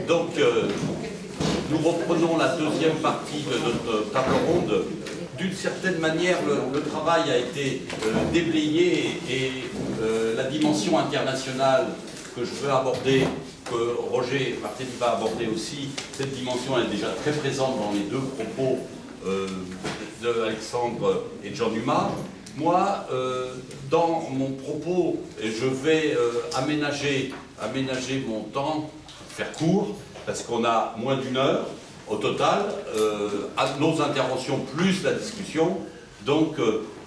Donc, nous reprenons la deuxième partie de notre table ronde. D'une certaine manière, le travail a été déblayé et la dimension internationale que je veux aborder, que Roger Martelly va aborder aussi, cette dimension est déjà très présente dans les deux propos d'Alexandre et de Jean Dumas. Moi, dans mon propos, je vais aménager mon temps, faire court, parce qu'on a moins d'une heure au total, à nos interventions plus la discussion. Donc,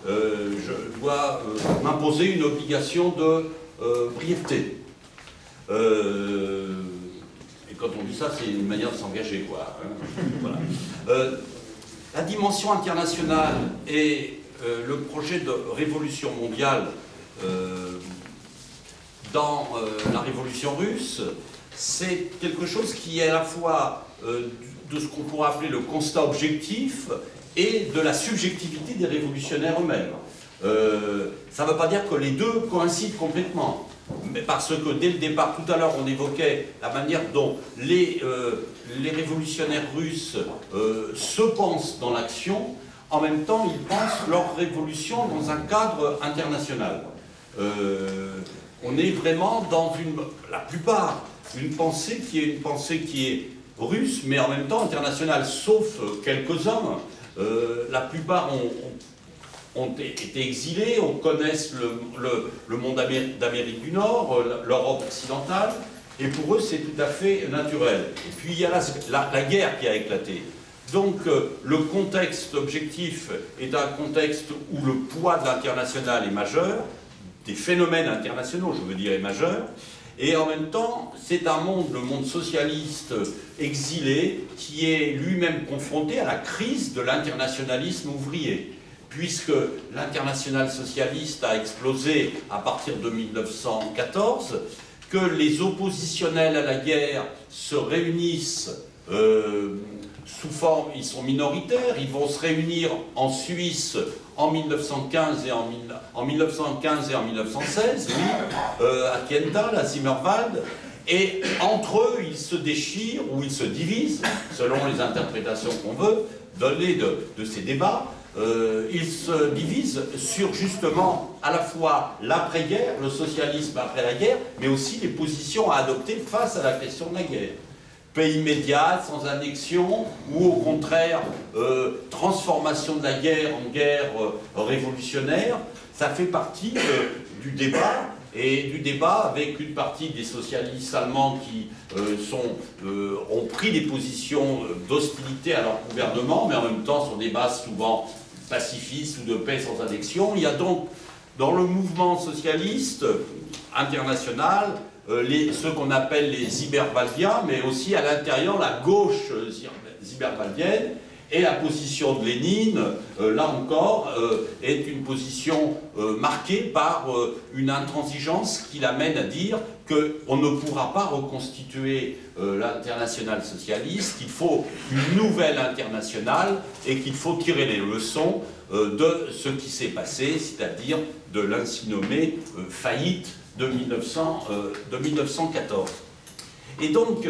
je dois m'imposer une obligation de brièveté. Et quand on dit ça, c'est une manière de s'engager, quoi. Hein. Voilà. La dimension internationale et le projet de révolution mondiale dans la révolution russe, c'est quelque chose qui est à la fois de ce qu'on pourrait appeler le constat objectif et de la subjectivité des révolutionnaires eux-mêmes. Ça ne veut pas dire que les deux coïncident complètement, mais parce que dès le départ, tout à l'heure, on évoquait la manière dont les révolutionnaires russes se pensent dans l'action. En même temps, ils pensent leur révolution dans un cadre international. On est vraiment dans la plupart, une pensée qui est russe, mais en même temps internationale, sauf quelques-uns. La plupart ont été exilés, on connaît le monde d'Amérique du Nord, l'Europe occidentale, et pour eux c'est tout à fait naturel. Et puis il y a la guerre qui a éclaté. Donc le contexte objectif est un contexte où le poids de l'international est majeur, des phénomènes internationaux, je veux dire, est majeur, et en même temps, c'est un monde, le monde socialiste exilé, qui est lui-même confronté à la crise de l'internationalisme ouvrier, puisque l'international socialiste a explosé à partir de 1914, que les oppositionnels à la guerre se réunissent sous forme, ils sont minoritaires, ils vont se réunir en Suisse en 1915 et en 1916, oui, à Kiental, à Zimmerwald, et entre eux, ils se déchirent ou ils se divisent, selon les interprétations qu'on veut donner de ces débats. Ils se divisent sur justement à la fois l'après-guerre, le socialisme après la guerre, mais aussi les positions à adopter face à la question de la guerre. Pays médiate, sans annexion, ou au contraire, transformation de la guerre en guerre révolutionnaire, ça fait partie du débat, et du débat avec une partie des socialistes allemands qui ont pris des positions d'hostilité à leur gouvernement, mais en même temps sur des bases souvent pacifistes ou de paix sans annexion. Il y a donc dans le mouvement socialiste international ceux qu'on appelle les Zimmerwaldiens, mais aussi à l'intérieur la gauche zimmerwaldienne, et la position de Lénine, là encore, est une position marquée par une intransigeance qui l'amène à dire qu'on ne pourra pas reconstituer l'internationale socialiste, qu'il faut une nouvelle internationale et qu'il faut tirer les leçons de ce qui s'est passé, c'est-à-dire de l'ainsi nommée faillite de 1914. Et donc,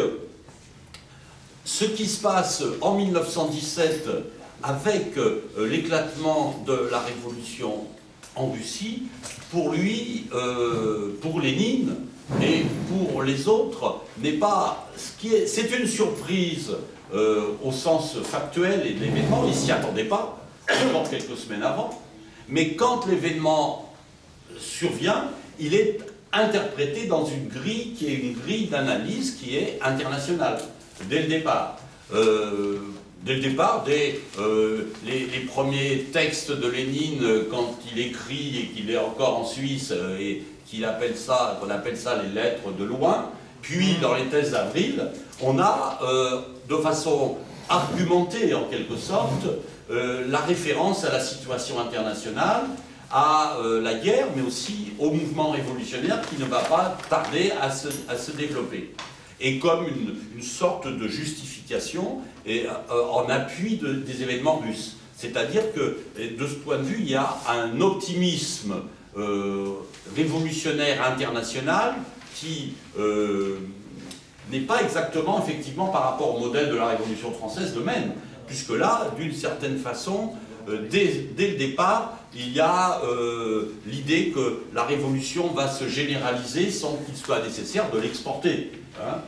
ce qui se passe en 1917 avec l'éclatement de la révolution en Russie, pour lui, pour Lénine et pour les autres, n'est pas c'est une surprise au sens factuel et de l'événement. Ils ne s'y attendaient pas, encore quelques semaines avant, mais quand l'événement survient, il est interprété dans une grille qui est une grille d'analyse qui est internationale. Dès le départ. Les premiers textes de Lénine, quand il écrit et qu'il est encore en Suisse, et qu'on appelle ça les lettres de loin, puis dans les thèses d'avril, on a, de façon argumentée en quelque sorte, la référence à la situation internationale, à la guerre, mais aussi au mouvement révolutionnaire qui ne va pas tarder à se développer. Et comme une sorte de justification et en appui des événements russes. C'est-à-dire que, de ce point de vue, il y a un optimisme révolutionnaire international qui n'est pas exactement, effectivement, par rapport au modèle de la Révolution française, le même, puisque là, d'une certaine façon, dès le départ, il y a l'idée que la Révolution va se généraliser sans qu'il soit nécessaire de l'exporter, hein,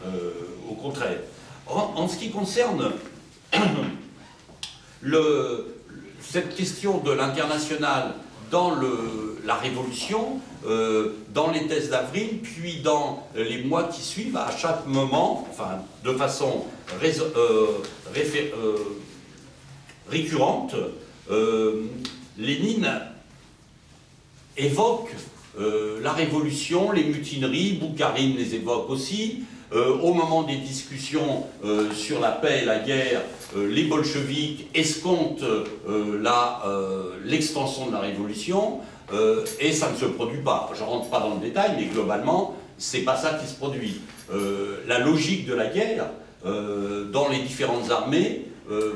au contraire. En ce qui concerne cette question de l'international dans la Révolution, dans les thèses d'Avril, puis dans les mois qui suivent, à chaque moment, enfin de façon récurrente, Lénine évoque la Révolution, les mutineries, Boukharine les évoque aussi. Au moment des discussions sur la paix et la guerre, les bolcheviks escomptent l'extension de la Révolution, et ça ne se produit pas. Je ne rentre pas dans le détail, mais globalement, c'est pas ça qui se produit. La logique de la guerre, dans les différentes armées,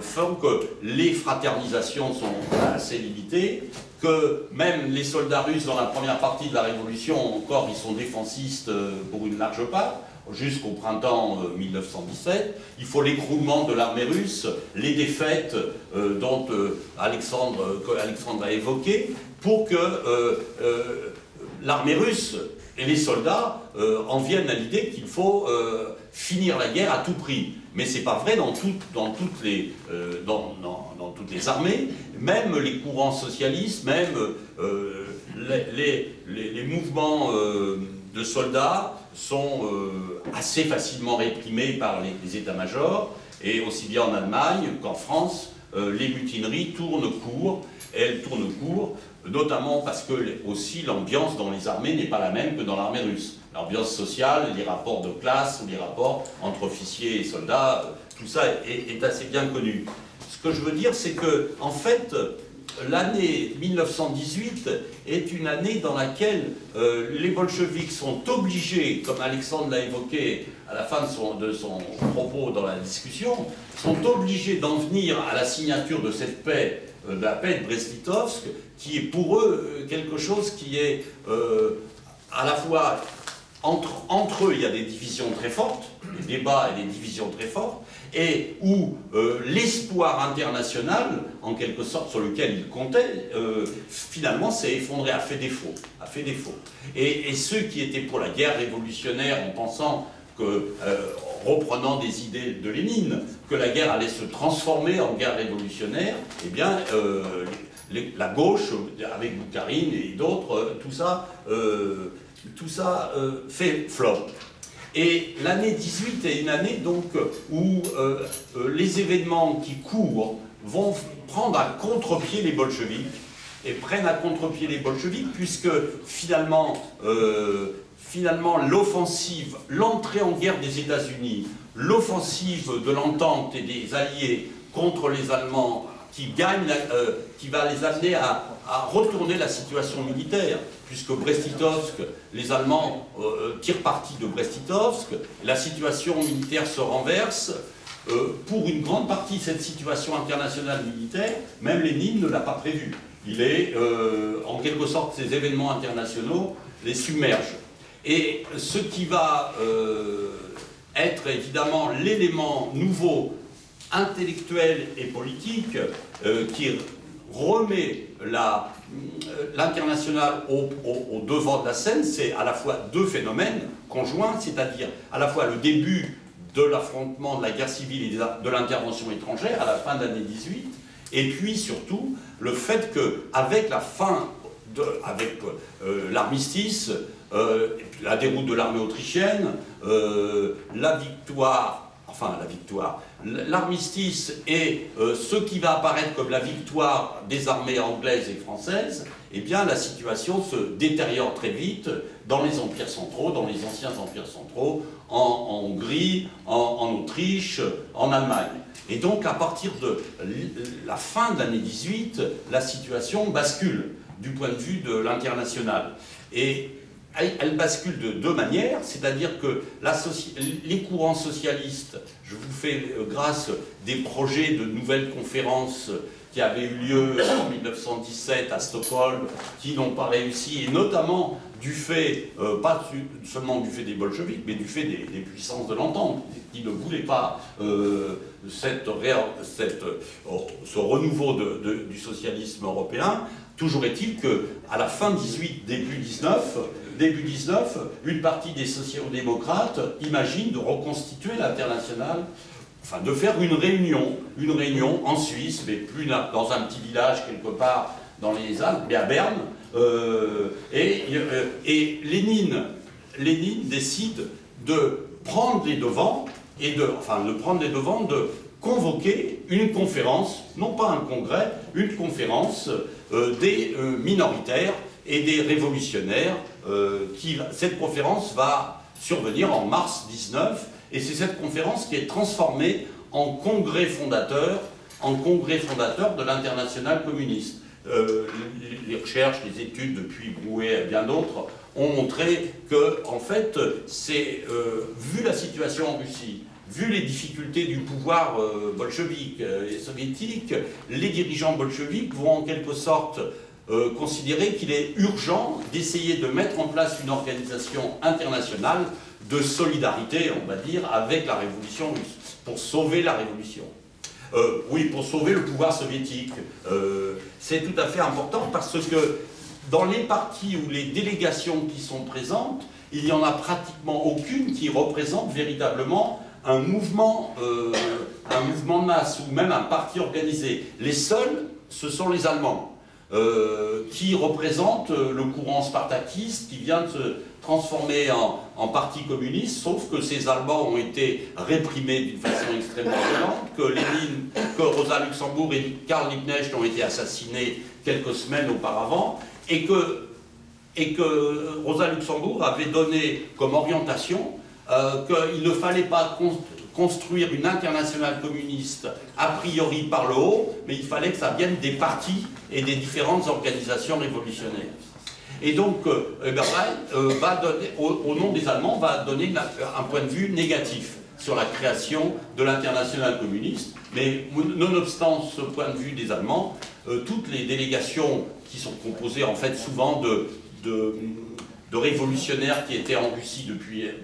font que les fraternisations sont assez limitées, que même les soldats russes dans la première partie de la Révolution, encore, ils sont défensistes pour une large part, jusqu'au printemps 1917. Il faut l'écroulement de l'armée russe, les défaites dont Alexandre a évoqué, pour que l'armée russe et les soldats en viennent à l'idée qu'il faut finir la guerre à tout prix. Mais ce n'est pas vrai dans toutes les armées, même les courants socialistes, même les mouvements de soldats sont assez facilement réprimés par les états-majors, et aussi bien en Allemagne qu'en France, les mutineries tournent court. Elles tournent court, notamment parce que aussi l'ambiance dans les armées n'est pas la même que dans l'armée russe. L'ambiance sociale, les rapports de classe, ou les rapports entre officiers et soldats, tout ça est assez bien connu. Ce que je veux dire, c'est que, en fait, l'année 1918 est une année dans laquelle les bolcheviks sont obligés, comme Alexandre l'a évoqué à la fin de son propos dans la discussion, sont obligés d'en venir à la signature de cette paix, de la paix de Brest-Litovsk, qui est pour eux quelque chose qui est à la fois entre eux, il y a des divisions très fortes, des débats et des divisions très fortes, et où l'espoir international, en quelque sorte, sur lequel ils comptaient, finalement s'est effondré, a fait défaut. Et ceux qui étaient pour la guerre révolutionnaire, en pensant que, reprenant des idées de Lénine, que la guerre allait se transformer en guerre révolutionnaire, eh bien, la gauche, avec Boukharine et d'autres, tout ça fait flop. Et l'année 18 est une année donc où les événements qui courent vont prendre à contre-pied les bolcheviks, et prennent à contre-pied les bolcheviks, puisque finalement l'offensive, l'entrée en guerre des États-Unis, l'offensive de l'Entente et des Alliés contre les Allemands, qui va les amener à retourner la situation militaire, puisque Brest-Litovsk, les Allemands tirent parti de Brest-Litovsk, la situation militaire se renverse. Pour une grande partie de cette situation internationale militaire, même Lénine ne l'a pas prévu. Il est, en quelque sorte, ces événements internationaux les submergent. Et ce qui va être évidemment l'élément nouveau, intellectuel et politique, qui remet l'international au devant de la scène, c'est à la fois deux phénomènes conjoints, c'est-à-dire à la fois le début de l'affrontement, de la guerre civile et de l'intervention étrangère à la fin de l'année 18, et puis surtout le fait qu'avec la fin, avec l'armistice, la déroute de l'armée autrichienne, l'armistice et ce qui va apparaître comme la victoire des armées anglaises et françaises, eh bien la situation se détériore très vite dans les empires centraux, dans les anciens empires centraux, en Hongrie, en Autriche, en Allemagne. Et donc à partir de la fin de l'année 18, la situation bascule du point de vue de l'international. Et elle bascule de deux manières, c'est-à-dire que les courants socialistes, je vous fais grâce des projets de nouvelles conférences qui avaient eu lieu en 1917 à Stockholm, qui n'ont pas réussi, et notamment du fait, pas seulement du fait des bolcheviks, mais du fait des puissances de l'entente, qui ne voulaient pas ce renouveau du socialisme européen. Toujours est-il qu'à la fin 18, début 19, une partie des sociaux-démocrates imagine de reconstituer l'international, enfin de faire une réunion en Suisse, mais plus dans un petit village quelque part dans les Alpes, mais à Berne. Et Lénine décide de prendre les devants de convoquer une conférence, non pas un congrès, une conférence des minoritaires et des révolutionnaires. Cette conférence va survenir en mars 19, et c'est cette conférence qui est transformée en congrès fondateur de l'internationale communiste. Les recherches, les études depuis Brouet et bien d'autres ont montré que, en fait, vu la situation en Russie, vu les difficultés du pouvoir bolchevique et soviétique, les dirigeants bolcheviques vont en quelque sorte considérer qu'il est urgent d'essayer de mettre en place une organisation internationale de solidarité, on va dire, avec la révolution russe, pour sauver la révolution. Oui, pour sauver le pouvoir soviétique. C'est tout à fait important parce que dans les partis ou les délégations qui sont présentes, il n'y en a pratiquement aucune qui représente véritablement un mouvement de masse ou même un parti organisé. Les seuls, ce sont les Allemands, qui représentent le courant spartakiste qui vient de se transformer en parti communiste, sauf que ces Allemands ont été réprimés d'une façon extrêmement violente, que Rosa Luxemburg et Karl Liebknecht ont été assassinés quelques semaines auparavant, et que Rosa Luxemburg avait donné comme orientation qu'il ne fallait pas construire une internationale communiste a priori par le haut, mais il fallait que ça vienne des partis et des différentes organisations révolutionnaires. Et donc, va donner, au nom des Allemands, va donner un point de vue négatif sur la création de l'internationale communiste. Mais nonobstant ce point de vue des Allemands, toutes les délégations qui sont composées en fait souvent de révolutionnaires qui étaient en Russie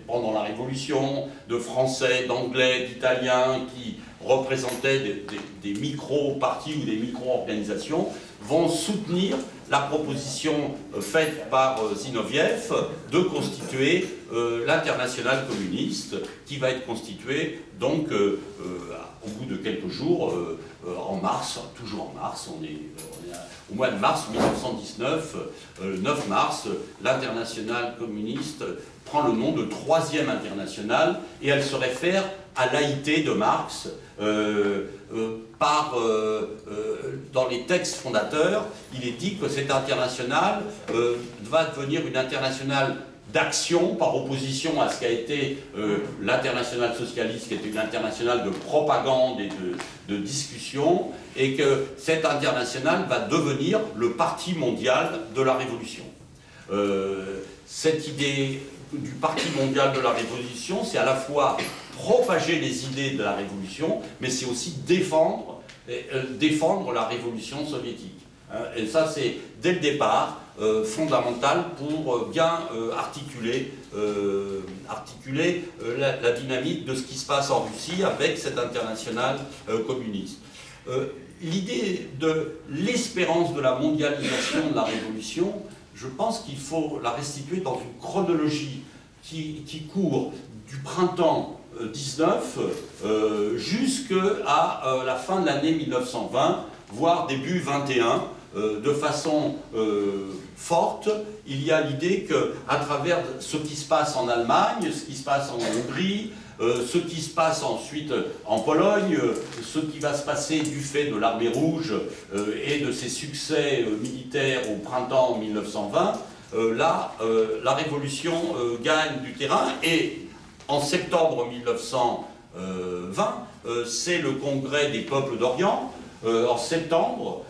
pendant la Révolution, de Français, d'Anglais, d'Italiens, qui représentaient des micro-partis ou des micro-organisations, vont soutenir la proposition faite par Zinoviev de constituer l'internationale communiste, qui va être constituée donc au bout de quelques jours, en mars, toujours en mars, on est au mois de mars 1919, 9 mars, l'internationale communiste prend le nom de Troisième Internationale, et elle se réfère à l'AIT de Marx. Dans les textes fondateurs, il est dit que cette internationale va devenir une internationale d'action par opposition à ce qu'a été l'internationale socialiste, qui était une internationale de propagande et de discussion, et que cette internationale va devenir le parti mondial de la Révolution. Cette idée du parti mondial de la Révolution, c'est à la fois propager les idées de la Révolution, mais c'est aussi défendre la Révolution soviétique. Et ça, c'est dès le départ fondamental pour bien articuler la dynamique de ce qui se passe en Russie avec cette internationale communiste. L'idée de l'espérance de la mondialisation de la Révolution, je pense qu'il faut la restituer dans une chronologie qui court du printemps 19 jusqu'à la fin de l'année 1920, voire début 21, de façon forte. Il y a l'idée qu'à travers ce qui se passe en Allemagne, ce qui se passe en Hongrie, ce qui se passe ensuite en Pologne, ce qui va se passer du fait de l'armée rouge et de ses succès militaires au printemps 1920, la révolution gagne du terrain, et en septembre 1920, c'est le congrès des peuples d'Orient, en septembre,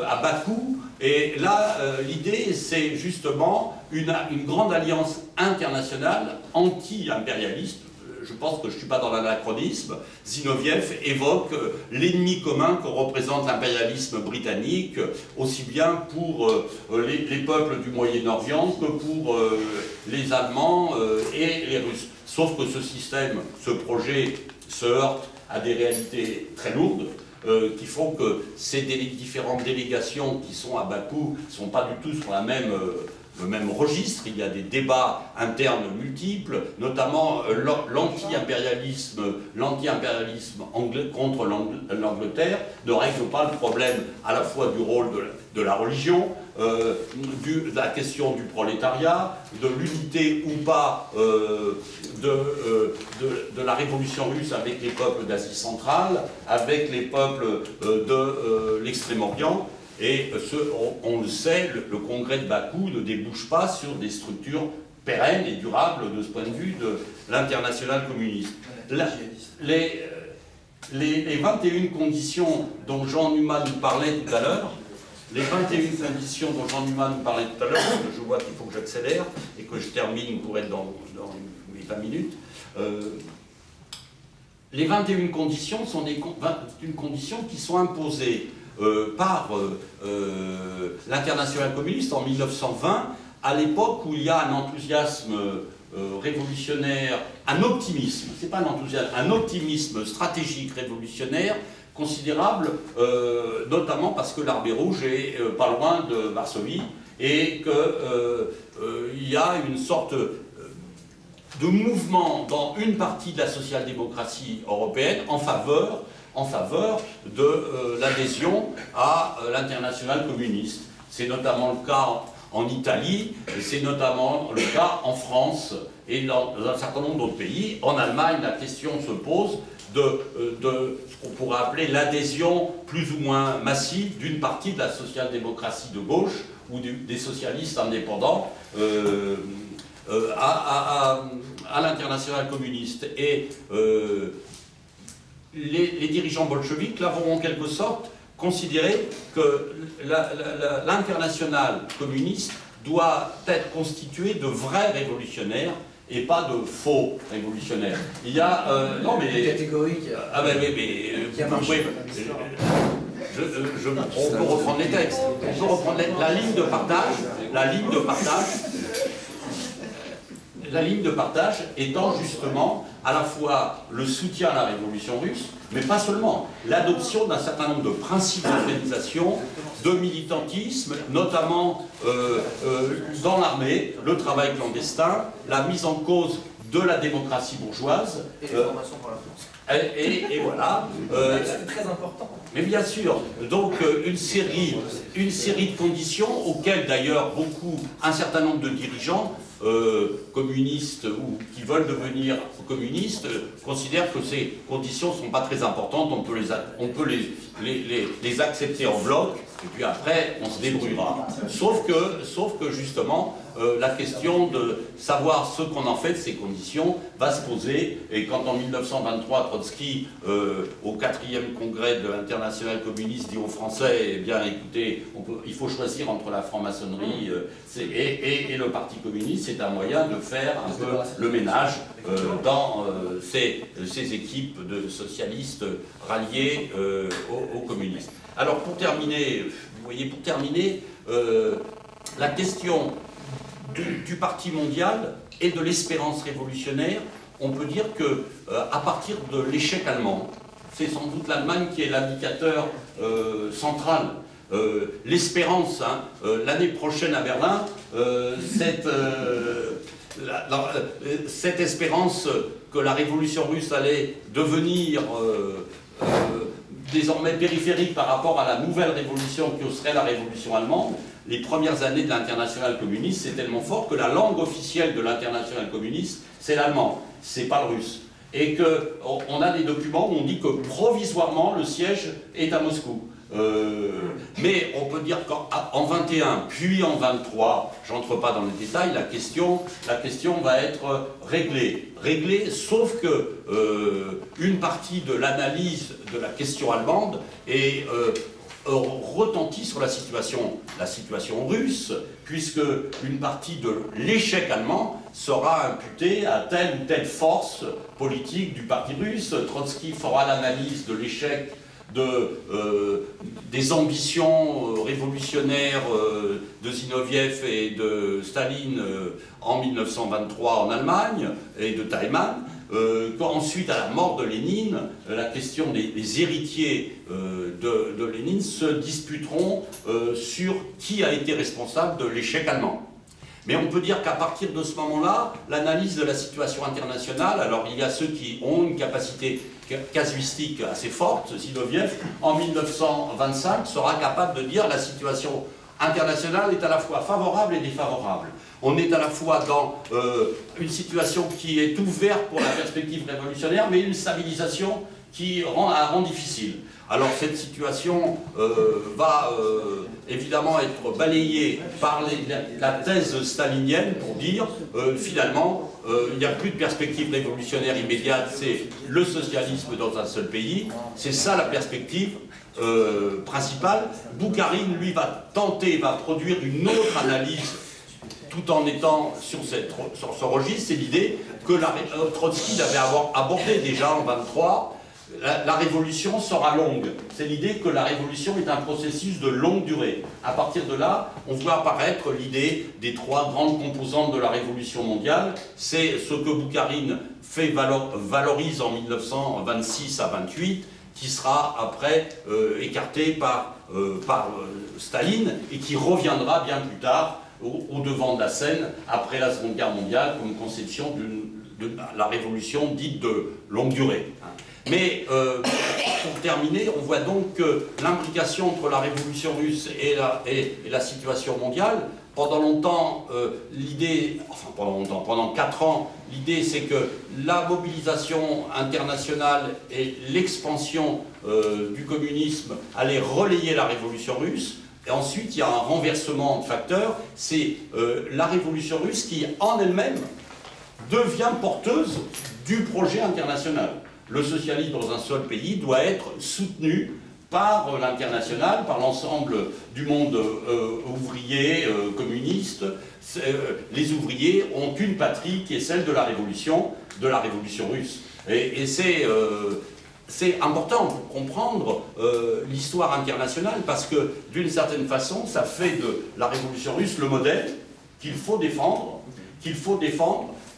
à Bakou, et là, l'idée, c'est justement une grande alliance internationale anti-impérialiste. je pense que je ne suis pas dans l'anachronisme, Zinoviev évoque l'ennemi commun que représente l'impérialisme britannique, aussi bien pour les peuples du Moyen-Orient que pour les Allemands et les Russes. Sauf que ce système, ce projet se heurte à des réalités très lourdes, qui font que ces différentes délégations qui sont à Bakou ne sont pas du tout sur le même registre. Il y a des débats internes multiples, notamment l'anti-impérialisme contre l'Angleterre ne règle pas le problème à la fois du rôle de la religion, de la question du prolétariat, de l'unité ou pas de la révolution russe avec les peuples d'Asie centrale, avec les peuples de l'Extrême-Orient. Et on le sait, le congrès de Bakou ne débouche pas sur des structures pérennes et durables de ce point de vue de l'internationale communiste. Les 21 conditions dont Jean Numa nous parlait tout à l'heure, les 21 conditions dont Jean Numa nous parlait tout à l'heure, parce que je vois qu'il faut que j'accélère et que je termine pour être dans mes 20 minutes, les 21 conditions sont des 21 conditions qui sont imposées par l'internationale communiste en 1920, à l'époque où il y a un enthousiasme révolutionnaire, un optimisme, c'est pas un enthousiasme, un optimisme stratégique révolutionnaire considérable, notamment parce que l'Armée rouge est pas loin de Varsovie et qu'il y a une sorte de mouvement dans une partie de la social-démocratie européenne en faveur de l'adhésion à l'internationale communiste. C'est notamment le cas en Italie, c'est notamment le cas en France et dans un certain nombre d'autres pays. En Allemagne, la question se pose de ce qu'on pourrait appeler l'adhésion plus ou moins massive d'une partie de la social-démocratie de gauche ou des socialistes indépendants à l'internationale communiste. Et les dirigeants bolcheviques là vont en quelque sorte considérer que l'internationale communiste doit être constituée de vrais révolutionnaires et pas de faux révolutionnaires. Il y a... non mais... catégorique. Ah ben mais qui a marché. On peut reprendre les textes. On peut reprendre la ligne de partage. La ligne de partage étant justement à la fois le soutien à la révolution russe, mais pas seulement, l'adoption d'un certain nombre de principes d'organisation, de militantisme, notamment dans l'armée, le travail clandestin, la mise en cause de la démocratie bourgeoise. Et les formations pour la France. Et voilà. C'est très important. Mais bien sûr, donc une série de conditions auxquelles d'ailleurs un certain nombre de dirigeants communistes ou qui veulent devenir communistes considèrent que ces conditions ne sont pas très importantes, on peut les accepter en bloc, et puis après on se débrouillera. Sauf que justement, la question de savoir ce qu'on en fait de ces conditions va se poser, et quand en 1923 Trotsky, au 4e congrès de l'internationale communiste, dit aux Français, eh bien écoutez, il faut choisir entre la franc-maçonnerie et le Parti communiste, c'est un moyen de faire un peu le ménage dans ces équipes de socialistes ralliés aux communistes. Alors pour terminer, vous voyez, la question du Parti mondial et de l'espérance révolutionnaire, on peut dire que à partir de l'échec allemand, c'est sans doute l'Allemagne qui est l'indicateur central. L'espérance, l'année prochaine à Berlin, cette espérance que la révolution russe allait devenir désormais périphérique par rapport à la nouvelle révolution qui serait la révolution allemande, les premières années de l'internationale communiste, c'est tellement fort que la langue officielle de l'internationale communiste, c'est l'allemand, c'est pas le russe. Et qu'on a des documents où on dit que provisoirement le siège est à Moscou. Mais on peut dire qu'en 21 puis en 23, j'entre pas dans les détails, la question va être réglée, sauf que une partie de l'analyse de la question allemande est retentit sur la situation russe, puisque une partie de l'échec allemand sera imputé à telle ou telle force politique du parti russe. Trotsky fera l'analyse de l'échec des ambitions révolutionnaires de Zinoviev et de Staline en 1923 en Allemagne et de Thälmann. Ensuite, à la mort de Lénine, la question des héritiers de Lénine se disputeront sur qui a été responsable de l'échec allemand. Mais on peut dire qu'à partir de ce moment-là, l'analyse de la situation internationale, alors il y a ceux qui ont une capacité casuistique assez forte, Zinoviev, en 1925, sera capable de dire la situation internationale est à la fois favorable et défavorable. On est à la fois dans une situation qui est ouverte pour la perspective révolutionnaire, mais une stabilisation qui rend difficile. Alors cette situation va évidemment être balayée par la thèse stalinienne pour dire finalement il n'y a plus de perspective révolutionnaire immédiate, c'est le socialisme dans un seul pays, c'est ça la perspective principale. Boukharine lui va produire une autre analyse tout en étant sur ce registre, c'est l'idée que Trotsky avait abordé déjà en 1923. La révolution sera longue. C'est l'idée que la révolution est un processus de longue durée. À partir de là, on voit apparaître l'idée des trois grandes composantes de la révolution mondiale. C'est ce que Boukharine valorise en 1926 à 28, qui sera après écarté par Staline et qui reviendra bien plus tard au devant de la scène après la Seconde Guerre mondiale comme conception de la révolution dite de longue durée. Mais pour terminer, on voit donc que l'imbrication entre la révolution russe et la situation mondiale, pendant longtemps, pendant 4 ans, l'idée c'est que la mobilisation internationale et l'expansion du communisme allaient relayer la révolution russe. Et ensuite, il y a un renversement de facteurs, c'est la révolution russe qui, en elle-même, devient porteuse du projet international. Le socialisme dans un seul pays doit être soutenu par l'international, par l'ensemble du monde ouvrier, communiste. Les ouvriers ont une patrie qui est celle de la révolution russe. Et c'est important pour comprendre l'histoire internationale, parce que d'une certaine façon, ça fait de la révolution russe le modèle qu'il faut défendre,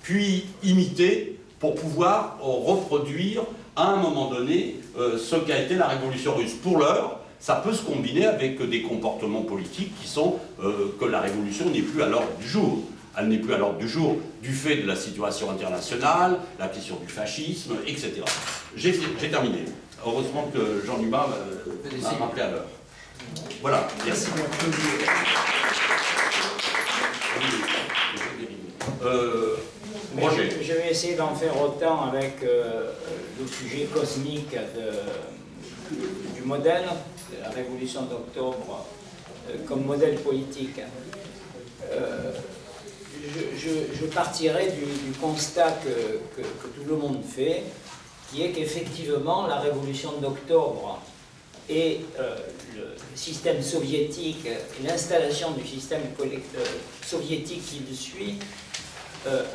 puis imiter, pour pouvoir reproduire à un moment donné ce qu'a été la révolution russe. Pour l'heure, ça peut se combiner avec des comportements politiques qui sont que la révolution n'est plus à l'ordre du jour. Elle n'est plus à l'ordre du jour du fait de la situation internationale, la question du fascisme, etc. J'ai terminé. Heureusement que Jean Numa m'a rappelé à l'heure. Voilà, merci. Je vais essayer d'en faire autant avec le sujet cosmique du modèle, de la révolution d'octobre, comme modèle politique. Je partirai du constat que tout le monde fait, qui est qu'effectivement la révolution d'octobre et le système soviétique, l'installation du système soviétique qui le suit,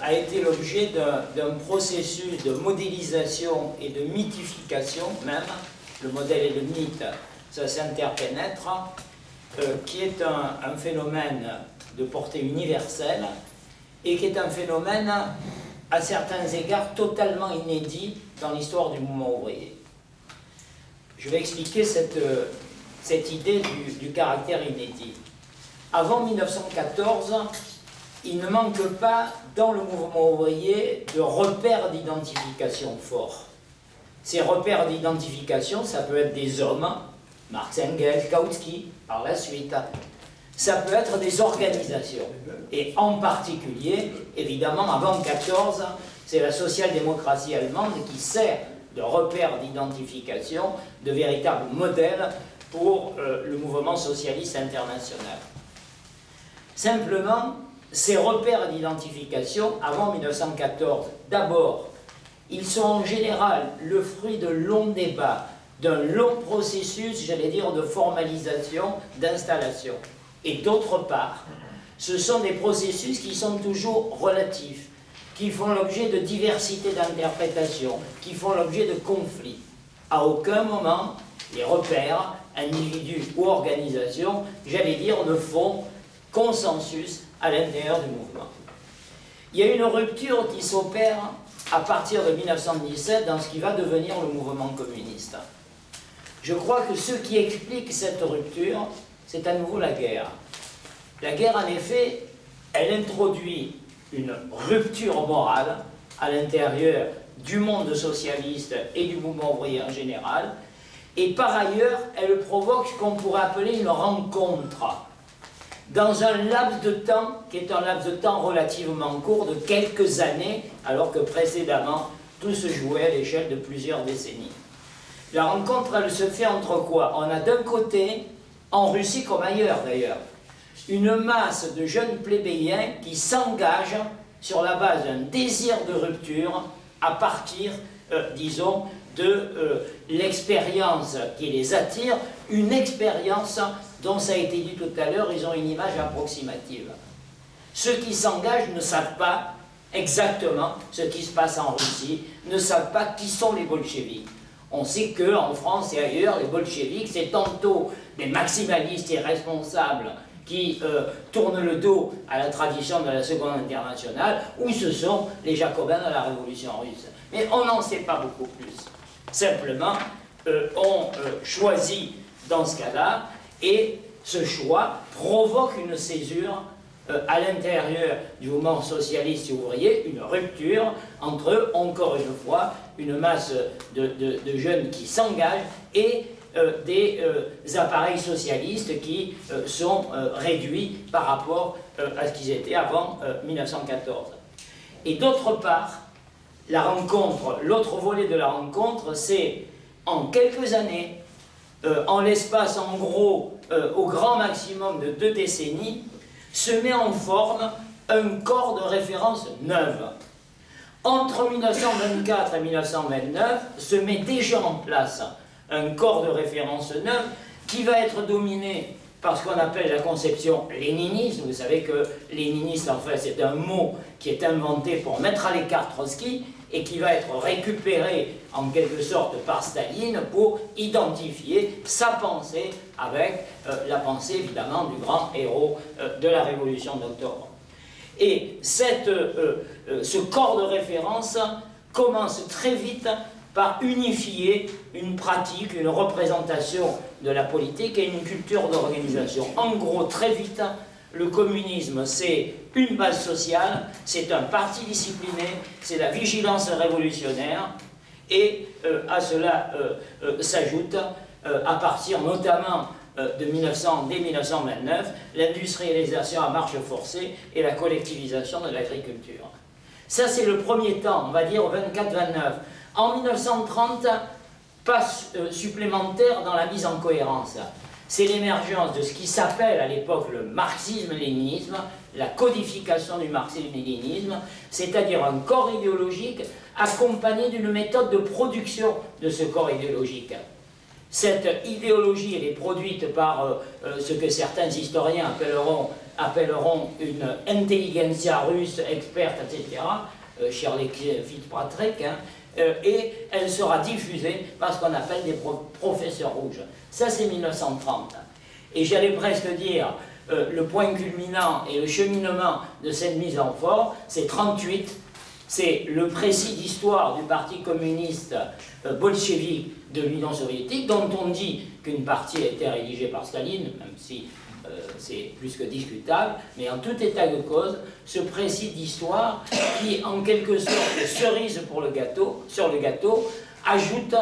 a été l'objet d'un processus de modélisation et de mythification même. Le modèle et le mythe, ça s'interpénètre, qui est un phénomène de portée universelle et qui est un phénomène à certains égards totalement inédit dans l'histoire du mouvement ouvrier. Je vais expliquer cette idée du caractère inédit. Avant 1914, il ne manque pas dans le mouvement ouvrier de repères d'identification forts. Ces repères d'identification, ça peut être des hommes, Marx, Engels, Kautsky, par la suite. Ça peut être des organisations. Et en particulier, évidemment, avant 1914, c'est la social-démocratie allemande qui sert de repère d'identification, de véritable modèle pour le mouvement socialiste international. Simplement, ces repères d'identification, avant 1914, d'abord, ils sont en général le fruit de longs débats, d'un long processus, j'allais dire, de formalisation, d'installation. Et d'autre part, ce sont des processus qui sont toujours relatifs, qui font l'objet de diversité d'interprétation, qui font l'objet de conflits. À aucun moment, les repères, individus ou organisations, j'allais dire, ne font consensus à l'intérieur du mouvement. Il y a une rupture qui s'opère à partir de 1917 dans ce qui va devenir le mouvement communiste. Je crois que ce qui explique cette rupture, c'est à nouveau la guerre. La guerre, en effet, elle introduit une rupture morale à l'intérieur du monde socialiste et du mouvement ouvrier en général, et par ailleurs, elle provoque ce qu'on pourrait appeler une rencontre dans un laps de temps qui est un laps de temps relativement court de quelques années, alors que précédemment, tout se jouait à l'échelle de plusieurs décennies. La rencontre, elle se fait entre quoi? On a d'un côté, en Russie comme ailleurs d'ailleurs, une masse de jeunes plébéiens qui s'engagent sur la base d'un désir de rupture à partir, disons, de l'expérience qui les attire, une expérience dont ça a été dit tout à l'heure, ils ont une image approximative. Ceux qui s'engagent ne savent pas exactement ce qui se passe en Russie, ne savent pas qui sont les bolcheviks. On sait qu'en France et ailleurs, les bolcheviks, c'est tantôt des maximalistes irresponsables qui tournent le dos à la tradition de la Seconde Internationale, ou ce sont les jacobins de la Révolution russe. Mais on n'en sait pas beaucoup plus. Simplement, on choisit dans ce cas-là, et ce choix provoque une césure à l'intérieur du mouvement socialiste et ouvrier, une rupture entre, encore une fois, une masse de jeunes qui s'engagent et des appareils socialistes qui sont réduits par rapport à ce qu'ils étaient avant 1914. Et d'autre part, la rencontre, l'autre volet de la rencontre, c'est en quelques années, en l'espace en gros, au grand maximum de 2 décennies, se met en forme un corps de référence neuve. Entre 1924 et 1929, se met déjà en place un corps de référence neuf qui va être dominé par ce qu'on appelle la conception léniniste. Vous savez que léniniste, en fait, c'est un mot qui est inventé pour mettre à l'écart Trotsky et qui va être récupéré en quelque sorte par Staline pour identifier sa pensée avec la pensée évidemment du grand héros de la Révolution d'octobre. Et ce corps de référence commence très vite par unifier une pratique, une représentation de la politique et une culture d'organisation. En gros, très vite, le communisme, c'est une base sociale, c'est un parti discipliné, c'est la vigilance révolutionnaire, et à cela s'ajoute, à partir notamment dès 1929, l'industrialisation à marche forcée et la collectivisation de l'agriculture. Ça, c'est le premier temps, on va dire au 24-29. En 1930, passe supplémentaire dans la mise en cohérence. C'est l'émergence de ce qui s'appelle à l'époque le marxisme-léninisme, la codification du marxisme-léninisme, c'est-à-dire un corps idéologique accompagné d'une méthode de production de ce corps idéologique. Cette idéologie, elle est produite par ce que certains historiens appelleront une intelligentsia russe experte, etc., Shirley Fitzpatrick, et elle sera diffusée par ce qu'on appelle des professeurs rouges. Ça, c'est 1930. Et j'allais presque dire, le point culminant et le cheminement de cette mise en forme, c'est 1938, c'est le précis d'histoire du Parti communiste bolchevique de l'Union soviétique, dont on dit qu'une partie a été rédigée par Staline, même si c'est plus que discutable, mais en tout état de cause, ce précis d'histoire qui, en quelque sorte, cerise sur le gâteau, ajoute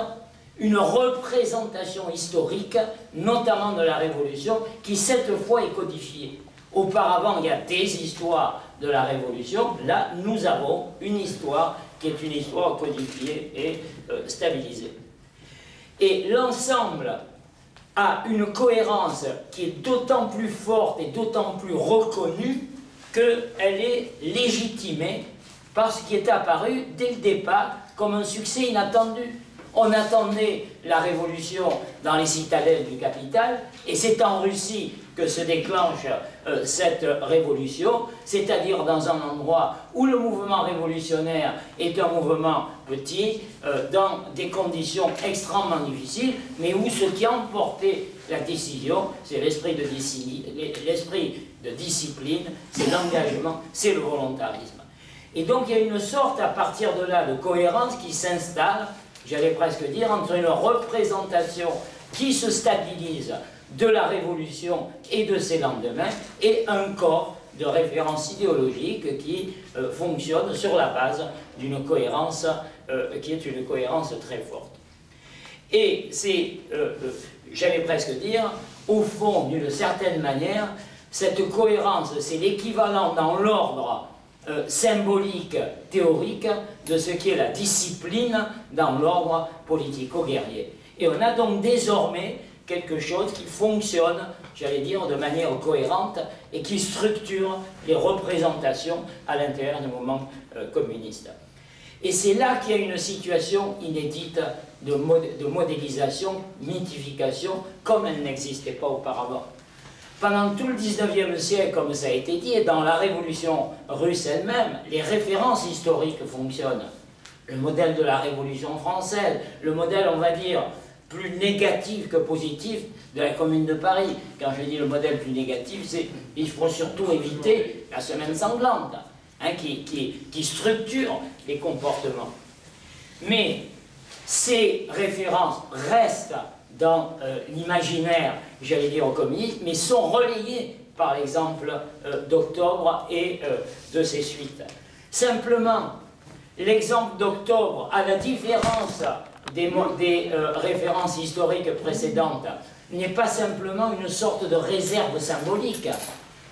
une représentation historique, notamment de la Révolution, qui cette fois est codifiée. Auparavant, il y a des histoires de la Révolution, là, nous avons une histoire qui est une histoire codifiée et stabilisée. Et l'ensemble a une cohérence qui est d'autant plus forte et d'autant plus reconnue qu'elle est légitimée par ce qui est apparu dès le départ comme un succès inattendu. On attendait la révolution dans les citadelles du capital, et c'est en Russie que se déclenche cette révolution, c'est-à-dire dans un endroit où le mouvement révolutionnaire est un mouvement petit, dans des conditions extrêmement difficiles, mais où ce qui a emporté la décision, c'est l'esprit de discipline, c'est l'engagement, c'est le volontarisme. Et donc il y a une sorte, à partir de là, de cohérence qui s'installe, j'allais presque dire, entre une représentation qui se stabilise de la Révolution et de ses lendemains, et un corps de référence idéologique qui fonctionne sur la base d'une cohérence qui est une cohérence très forte. Et c'est, j'allais presque dire, au fond, d'une certaine manière, cette cohérence, c'est l'équivalent dans l'ordre symbolique, théorique, de ce qui est la discipline dans l'ordre politico-guerrier. Et on a donc désormais quelque chose qui fonctionne, j'allais dire, de manière cohérente et qui structure les représentations à l'intérieur du mouvement communiste. Et c'est là qu'il y a une situation inédite de modélisation, mythification, comme elle n'existait pas auparavant. Pendant tout le 19e siècle, comme ça a été dit, et dans la révolution russe elle-même, les références historiques fonctionnent. Le modèle de la Révolution française, le modèle, on va dire, plus négatif que positif de la Commune de Paris. Quand je dis le modèle plus négatif, c'est il faut surtout éviter la semaine sanglante, hein, qui structure les comportements. Mais ces références restent dans l'imaginaire, j'allais dire, au communisme, mais sont relayées par l'exemple d'Octobre et de ses suites. Simplement, l'exemple d'Octobre, à la différence des références historiques précédentes, n'est pas simplement une sorte de réserve symbolique.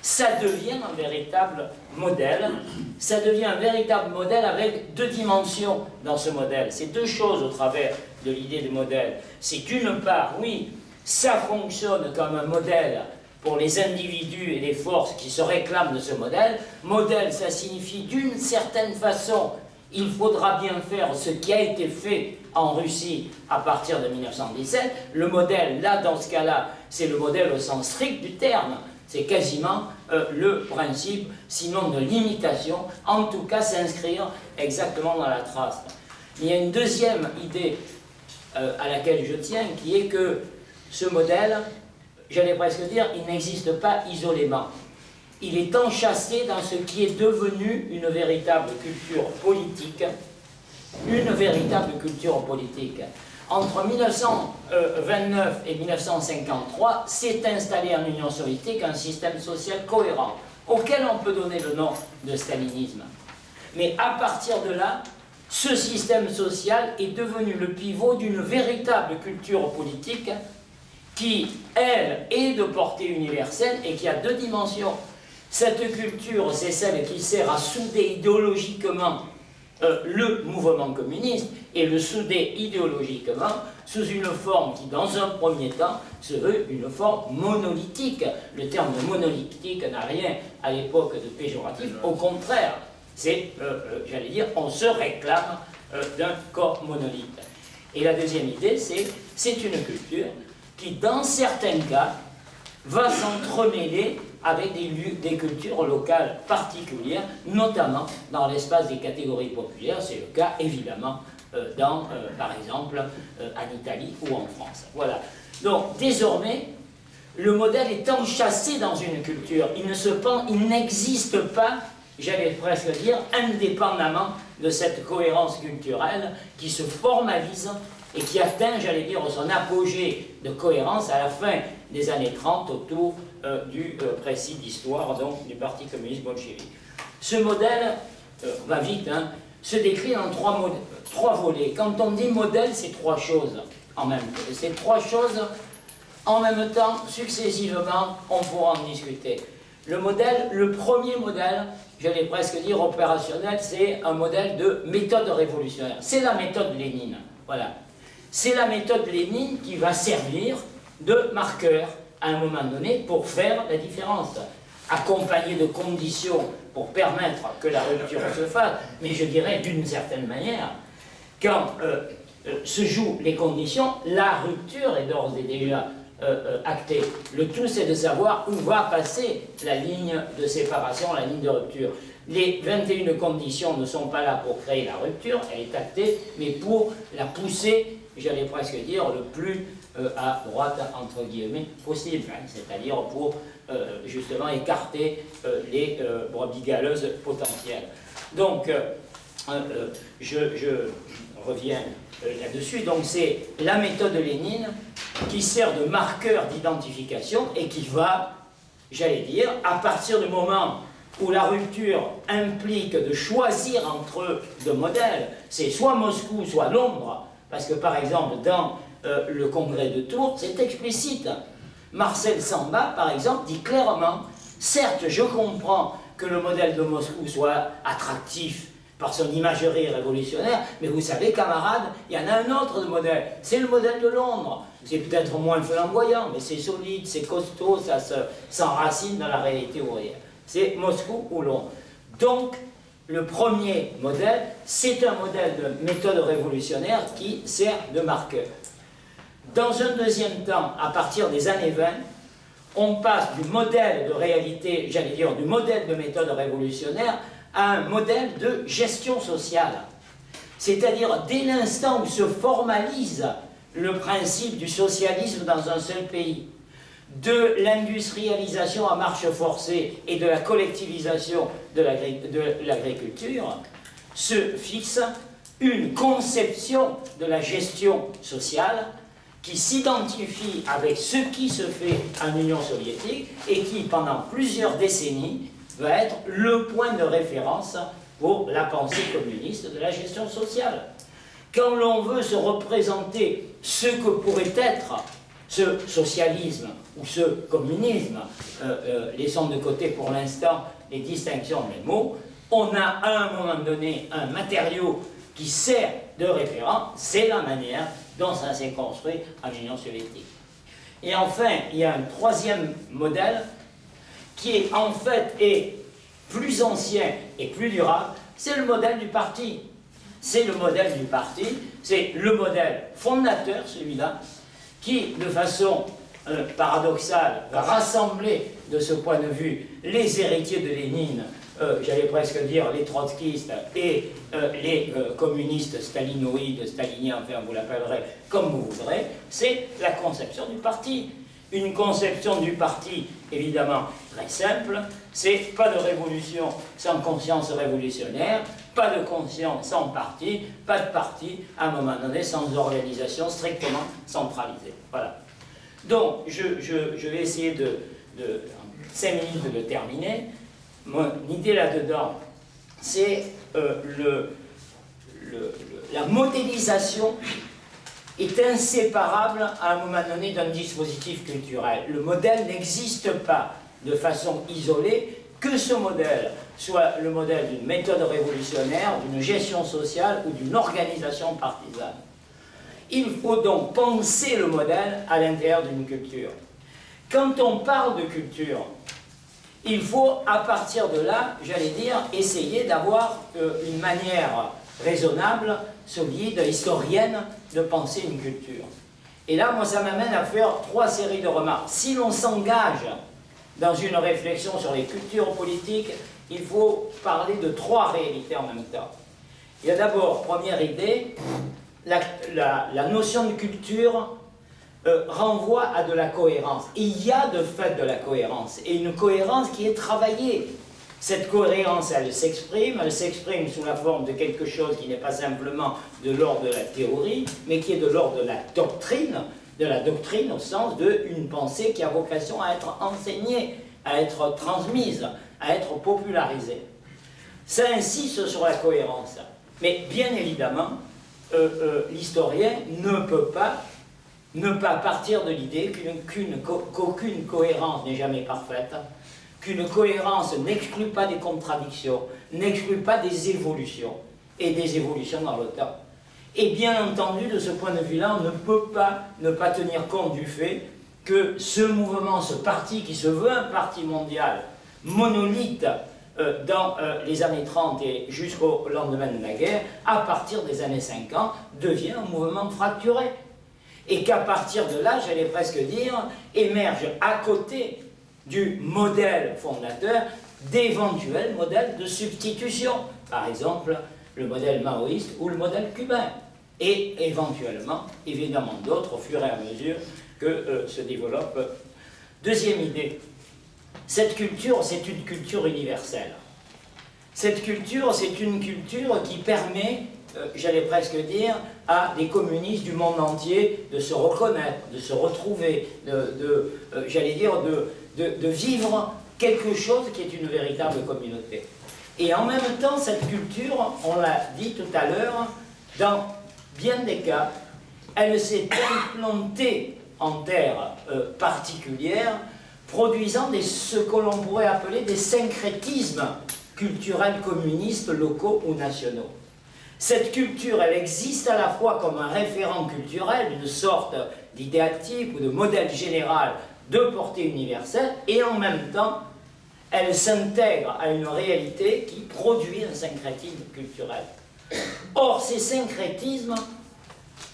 Ça devient un véritable modèle. Ça devient un véritable modèle avec deux dimensions dans ce modèle. C'est deux choses au travers de l'idée de modèle. C'est d'une part, oui, ça fonctionne comme un modèle pour les individus et les forces qui se réclament de ce modèle. Modèle, ça signifie d'une certaine façon, il faudra bien faire ce qui a été fait en Russie à partir de 1917. Le modèle, là, dans ce cas-là, c'est le modèle au sens strict du terme. C'est quasiment le principe, sinon de l'imitation, en tout cas s'inscrire exactement dans la trace. Il y a une deuxième idée à laquelle je tiens, qui est que ce modèle, j'allais presque dire, il n'existe pas isolément. Il est enchâssé dans ce qui est devenu une véritable culture politique, Entre 1929 et 1953, s'est installé en Union soviétique un système social cohérent, auquel on peut donner le nom de stalinisme. Mais à partir de là, ce système social est devenu le pivot d'une véritable culture politique qui, elle, est de portée universelle et qui a deux dimensions. Cette culture, c'est celle qui sert à souder idéologiquement le mouvement communiste et le souder idéologiquement sous une forme qui, dans un premier temps, se veut une forme monolithique. Le terme de monolithique n'a rien à l'époque de péjoratif, au contraire, c'est, j'allais dire, on se réclame d'un corps monolithe. Et la deuxième idée, c'est une culture qui, dans certains cas, va s'entremêler avec des cultures locales particulières, notamment dans l'espace des catégories populaires. C'est le cas, évidemment, par exemple, en Italie ou en France. Voilà. Donc, désormais, le modèle est enchâssé dans une culture. Il n'existe pas, j'allais presque dire, indépendamment de cette cohérence culturelle qui se formalise et qui atteint, j'allais dire, son apogée de cohérence à la fin des années 30 autour du précis d'histoire donc du Parti communiste bolchevique. Ce modèle, va vite, hein, se décrit en trois volets. Quand on dit modèle, c'est trois choses en même temps. C'est trois choses en même temps, successivement, on pourra en discuter. Le modèle, le premier modèle, j'allais presque dire opérationnel, c'est un modèle de méthode révolutionnaire. C'est la méthode Lénine. Voilà. C'est la méthode Lénine qui va servir de marqueur à un moment donné pour faire la différence, accompagné de conditions pour permettre que la rupture se fasse, mais je dirais d'une certaine manière, quand se jouent les conditions, la rupture est d'ores et déjà acté. Le tout, c'est de savoir où va passer la ligne de séparation, la ligne de rupture. Les 21 conditions ne sont pas là pour créer la rupture, elle est actée, mais pour la pousser, j'allais presque dire, le plus à droite, entre guillemets, possible, hein, c'est-à-dire pour justement écarter les brebis galeuses potentielles. Donc, je reviens là-dessus. Donc, c'est la méthode Lénine qui sert de marqueur d'identification et qui va, j'allais dire, à partir du moment où la rupture implique de choisir entre deux modèles, c'est soit Moscou, soit Londres, parce que par exemple, dans le congrès de Tours, c'est explicite. Marcel Samba, par exemple, dit clairement, certes, je comprends que le modèle de Moscou soit attractif par son imagerie révolutionnaire, mais vous savez, camarades, il y en a un autre modèle, c'est le modèle de Londres. C'est peut-être moins flamboyant, mais c'est solide, c'est costaud, ça s'enracine dans la réalité ouvrière. C'est Moscou ou Londres. Donc, le premier modèle, c'est un modèle de méthode révolutionnaire qui sert de marqueur. Dans un deuxième temps, à partir des années 20, on passe du modèle de réalité, j'allais dire du modèle de méthode révolutionnaire, à un modèle de gestion sociale. C'est-à-dire, dès l'instant où se formalise le principe du socialisme dans un seul pays, de l'industrialisation à marche forcée et de la collectivisation de l'agriculture, se fixe une conception de la gestion sociale qui s'identifie avec ce qui se fait en Union soviétique et qui, pendant plusieurs décennies, va être le point de référence pour la pensée communiste de la gestion sociale. Quand l'on veut se représenter ce que pourrait être ce socialisme ou ce communisme, laissons de côté pour l'instant les distinctions des mots, on a à un moment donné un matériau qui sert de référent, c'est la manière dont ça s'est construit en Union soviétique. Et enfin, il y a un troisième modèle qui est en fait plus ancien et plus durable, c'est le modèle du parti. C'est le modèle du parti, c'est le modèle fondateur, celui-là, qui, de façon paradoxale, va rassembler, de ce point de vue, les héritiers de Lénine, j'allais presque dire les trotskistes et les communistes stalinoïdes, staliniens, enfin vous l'appellerez comme vous voudrez, c'est la conception du parti. Une conception du parti, évidemment, très simple, c'est pas de révolution sans conscience révolutionnaire, pas de conscience sans parti, pas de parti, à un moment donné, sans organisation strictement centralisée. Voilà. Donc, je vais essayer en 5 minutes de terminer. Mon idée là-dedans, c'est la modélisation est inséparable à un moment donné d'un dispositif culturel. Le modèle n'existe pas de façon isolée, que ce modèle soit le modèle d'une méthode révolutionnaire, d'une gestion sociale ou d'une organisation partisane. Il faut donc penser le modèle à l'intérieur d'une culture. Quand on parle de culture, il faut, à partir de là, j'allais dire, essayer d'avoir une manière raisonnable, solide, historienne, de penser une culture. Et là, moi, ça m'amène à faire 3 séries de remarques. Si l'on s'engage dans une réflexion sur les cultures politiques, il faut parler de 3 réalités en même temps. Il y a d'abord, première idée, la notion de culture renvoie à de la cohérence. Et il y a de fait de la cohérence, et une cohérence qui est travaillée. Cette cohérence, elle s'exprime sous la forme de quelque chose qui n'est pas simplement de l'ordre de la théorie, mais qui est de l'ordre de la doctrine au sens d'une pensée qui a vocation à être enseignée, à être transmise, à être popularisée. Ça insiste sur la cohérence. Mais bien évidemment, l'historien ne peut pas partir de l'idée qu'aucune cohérence n'est jamais parfaite, qu'une cohérence n'exclut pas des contradictions, n'exclut pas des évolutions, et des évolutions dans le temps. Et bien entendu, de ce point de vue-là, on ne peut pas ne pas tenir compte du fait que ce mouvement, ce parti qui se veut un parti mondial, monolithe, dans les années 30 et jusqu'au lendemain de la guerre, à partir des années 50, devient un mouvement fracturé. Et qu'à partir de là, j'allais presque dire, émerge à côté du modèle fondateur d'éventuels modèles de substitution. Par exemple, le modèle maoïste ou le modèle cubain. Et éventuellement, évidemment, d'autres au fur et à mesure que se développe. Deuxième idée, cette culture, c'est une culture universelle. Cette culture, c'est une culture qui permet, j'allais presque dire, à des communistes du monde entier de se reconnaître, de se retrouver, j'allais dire, de vivre quelque chose qui est une véritable communauté. Et en même temps, cette culture, on l'a dit tout à l'heure, dans bien des cas, elle s'est implantée en terre particulière, produisant ce que l'on pourrait appeler des syncrétismes culturels communistes locaux ou nationaux. Cette culture, elle existe à la fois comme un référent culturel, une sorte d'idéal type ou de modèle général de portée universelle, et en même temps, elle s'intègre à une réalité qui produit un syncrétisme culturel. Or, ces syncrétismes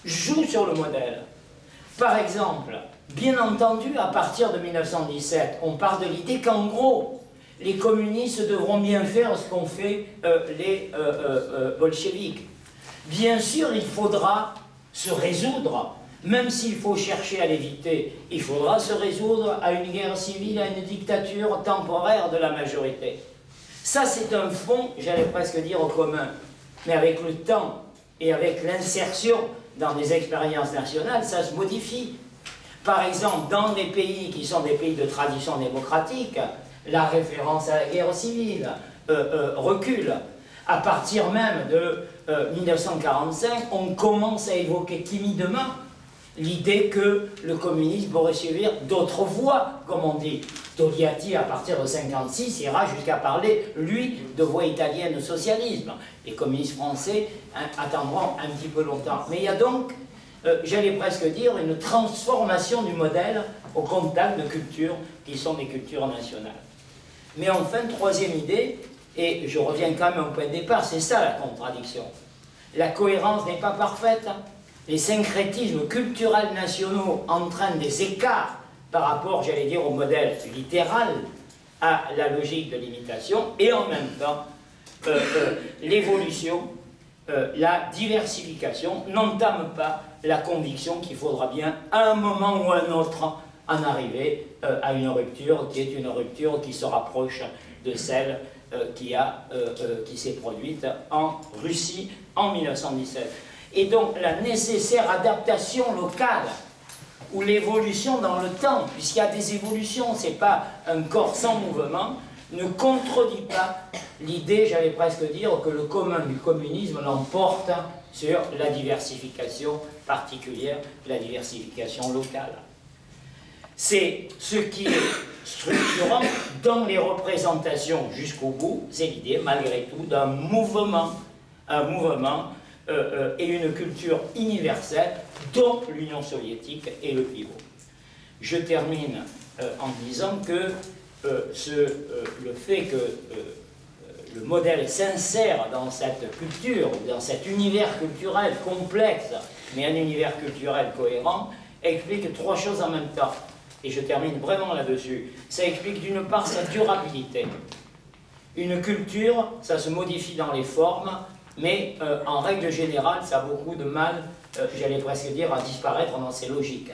jouent sur le modèle. Par exemple, bien entendu, à partir de 1917, on part de l'idée qu'en gros, les communistes devront bien faire ce qu'ont fait les bolcheviks. Bien sûr, il faudra se résoudre, même s'il faut chercher à l'éviter, il faudra se résoudre à une guerre civile, à une dictature temporaire de la majorité. Ça, c'est un fond, j'allais presque dire, commun. Mais avec le temps et avec l'insertion dans des expériences nationales, ça se modifie. Par exemple, dans des pays qui sont des pays de tradition démocratique, la référence à la guerre civile recule. À partir même de 1945, on commence à évoquer timidement l'idée que le communisme pourrait suivre d'autres voies, comme on dit. Togliatti, à partir de 1956, ira jusqu'à parler, lui, de voie italienne de socialisme. Les communistes français attendront un petit peu longtemps. Mais il y a donc, j'allais presque dire, une transformation du modèle au contact de cultures qui sont des cultures nationales. Mais enfin, troisième idée, et je reviens quand même au point de départ, c'est ça la contradiction. La cohérence n'est pas parfaite. Les syncrétismes culturels nationaux entraînent des écarts par rapport, j'allais dire, au modèle littéral, à la logique de l'imitation, et en même temps, l'évolution, la diversification n'entame pas la conviction qu'il faudra bien, à un moment ou à un autre, en arriver à une rupture qui est une rupture qui se rapproche de celle qui s'est produite en Russie en 1917. Et donc la nécessaire adaptation locale ou l'évolution dans le temps, puisqu'il y a des évolutions, ce n'est pas un corps sans mouvement, ne contredit pas l'idée, j'allais presque dire, que le commun du communisme l'emporte sur la diversification particulière, la diversification locale. C'est ce qui est structurant dans les représentations jusqu'au bout, c'est l'idée, malgré tout, d'un mouvement, et une culture universelle dont l'Union soviétique est le pivot. Je termine en disant que le fait que le modèle s'insère dans cette culture, dans cet univers culturel complexe, mais un univers culturel cohérent, explique trois choses en même temps. Et je termine vraiment là-dessus. Ça explique d'une part sa durabilité. Une culture, ça se modifie dans les formes, mais en règle générale, ça a beaucoup de mal, j'allais presque dire, à disparaître dans ses logiques.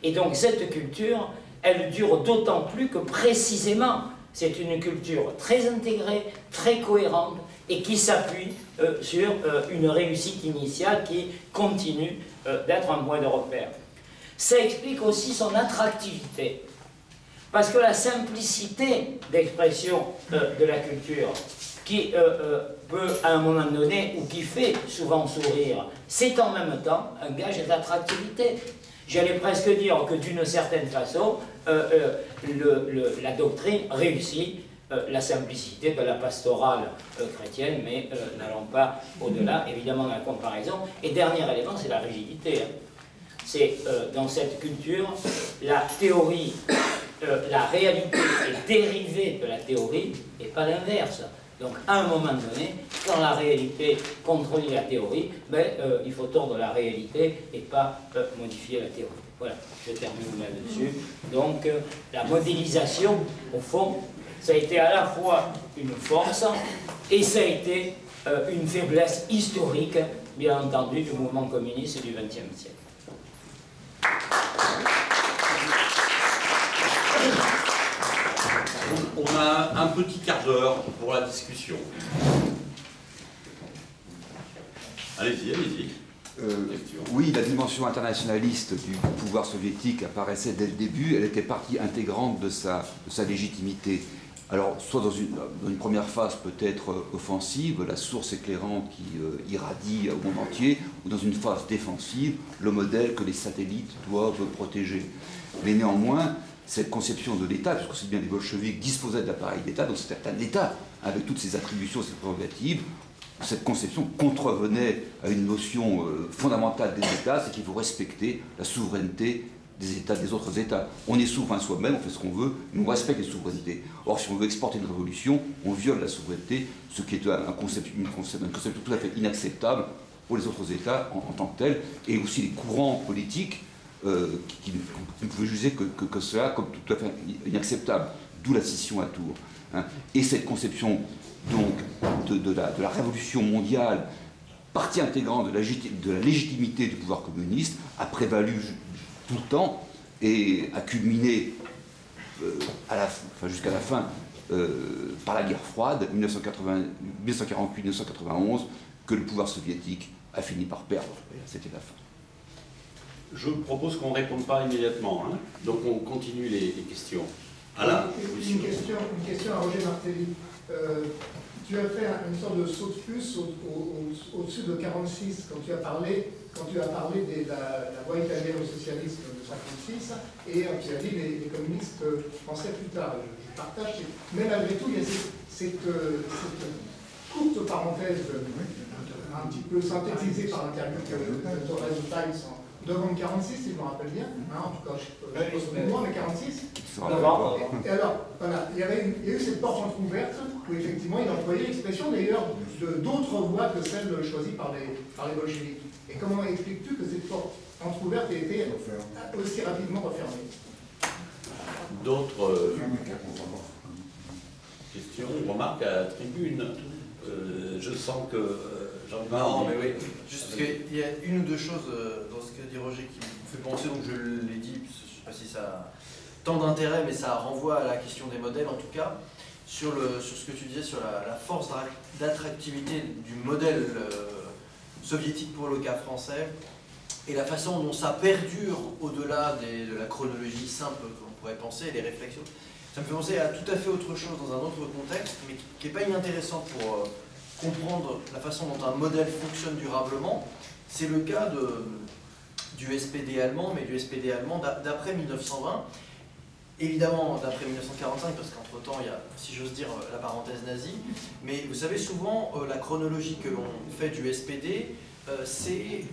Et donc cette culture, elle dure d'autant plus que précisément, c'est une culture très intégrée, très cohérente, et qui s'appuie sur une réussite initiale qui continue d'être un point de repère. Ça explique aussi son attractivité, parce que la simplicité d'expression de la culture, qui peut à un moment donné, ou qui fait souvent sourire, c'est en même temps un gage d'attractivité. J'allais presque dire que d'une certaine façon, la doctrine réussit la simplicité de la pastorale chrétienne, mais n'allons pas au-delà, évidemment, dans la comparaison. Et dernier élément, c'est la rigidité. C'est dans cette culture, la théorie, la réalité est dérivée de la théorie, et pas l'inverse. Donc, à un moment donné, quand la réalité contredit la théorie, il faut tordre la réalité et pas modifier la théorie. Voilà, je termine là-dessus. Donc, la modélisation, au fond, ça a été à la fois une force et ça a été une faiblesse historique, bien entendu, du mouvement communiste du XXe siècle. On a un petit quart d'heure pour la discussion. Allez-y, allez-y. Oui, la dimension internationaliste du pouvoir soviétique apparaissait dès le début. Elle était partie intégrante de sa légitimité. Alors, soit dans une première phase peut-être offensive, la source éclairante qui irradie au monde entier, ou dans une phase défensive, le modèle que les satellites doivent protéger. Mais néanmoins, cette conception de l'État, puisque c'est bien les bolcheviks disposaient d'appareils d'État, donc c'était un État avec toutes ses attributions, ses prérogatives, cette conception contrevenait à une notion fondamentale des États, c'est qu'il faut respecter la souveraineté des États, des autres États. On est souverain soi-même, on fait ce qu'on veut, mais on respecte les souverainetés. Or, si on veut exporter une révolution, on viole la souveraineté, ce qui est un concept tout à fait inacceptable pour les autres États en tant que tels, et aussi les courants politiques qui ne pouvaient juger que cela comme tout à fait inacceptable, d'où la scission à Tours. Hein. Et cette conception donc de la révolution mondiale, partie intégrante de la légitimité du pouvoir communiste, a prévalu tout le temps et a culminé jusqu'à la fin par la guerre froide, 1948-1991, que le pouvoir soviétique a fini par perdre. C'était la fin. Je propose qu'on ne réponde pas immédiatement, hein. Donc on continue les questions. Alain, une question à Roger Martelly. Tu as fait une sorte de saut de puce au-dessus de 46 quand tu as parlé de la voie italienne au socialisme de 56 et tu as dit les communistes pensaient plus tard. Je partage, mais malgré tout, il y a cette courte parenthèse un petit peu synthétisée par l'interview de Torres Times devant 46, si je me rappelle bien, hein, en tout cas, je me souviens moins, mais 46. Et alors, voilà, il y a eu cette porte entrouverte où effectivement il employait l'expression d'ailleurs d'autres voies que celles choisies par les bolcheviks. Et comment expliques-tu que cette porte entrouverte ait été aussi rapidement refermée? D'autres questions, remarques à la tribune? Je sens que non, mais oui, juste parce qu'il y a une ou deux choses dans ce que dit Roger qui me fait penser, donc je l'ai dit, je ne sais pas si ça a tant d'intérêt, mais ça renvoie à la question des modèles en tout cas, sur ce que tu disais sur la force d'attractivité du modèle soviétique pour le cas français, et la façon dont ça perdure au-delà de la chronologie simple qu'on pourrait penser, les réflexions. Ça me fait penser à tout à fait autre chose dans un autre contexte, mais qui n'est pas inintéressant pour comprendre la façon dont un modèle fonctionne durablement. C'est le cas du SPD allemand, mais du SPD allemand d'après 1920. Évidemment, d'après 1945, parce qu'entre-temps, il y a, si j'ose dire, la parenthèse nazie. Mais vous savez, souvent, la chronologie que l'on fait du SPD, c'est